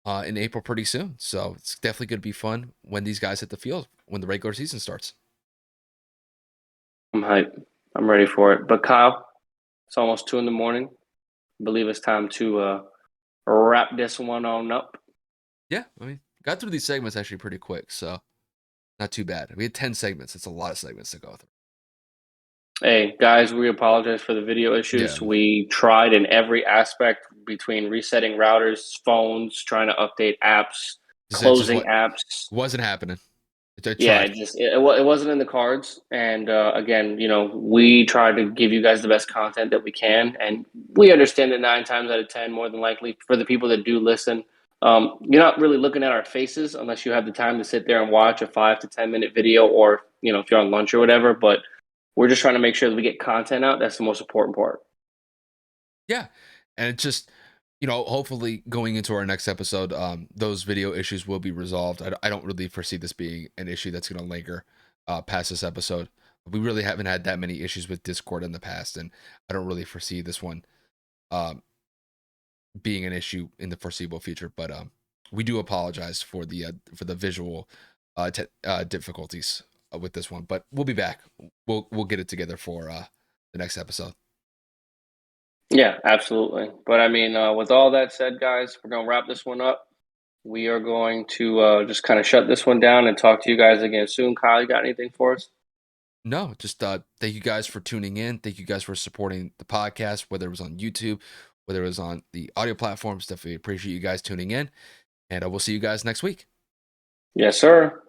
in April pretty soon. So it's definitely going to be fun when these guys hit the field when the regular season starts. I'm hyped. I'm ready for it. But Kyle, it's almost 2 in the morning. I believe it's time to wrap this one on up. Yeah, I mean, got through these segments actually pretty quick, so not too bad. We had 10 segments. It's a lot of segments to go through. Hey, guys, we apologize for the video Yeah, issues. We tried in every aspect between resetting routers, phones, trying to update apps, just closing what apps. wasn't happening. I Yeah, tried. it wasn't in the cards. And again, we try to give you guys the best content that we can. And we understand that 9 times out of 10, more than likely, for the people that do listen, you're not really looking at our faces unless you have the time to sit there and watch a 5 to 10 minute video, or if you're on lunch or whatever. But we're just trying to make sure that we get content out. That's the most important part. Yeah, and it just hopefully going into our next episode, those video issues will be resolved. I don't really foresee this being an issue that's going to linger past this episode. We really haven't had that many issues with Discord in the past, and I don't really foresee this one um, being an issue in the foreseeable future. But we do apologize for the visual difficulties with this one. But we'll be back. We'll get it together for the next episode. Yeah, absolutely. But I mean, with all that said, guys, we're going to wrap this one up. We are going to just kind of shut this one down and talk to you guys again soon. Kyle, you got anything for us? No, just thank you guys for tuning in. Thank you guys for supporting the podcast, whether it was on YouTube, whether it was on the audio platforms. Definitely appreciate you guys tuning in, and we'll see you guys next week. Yes, sir.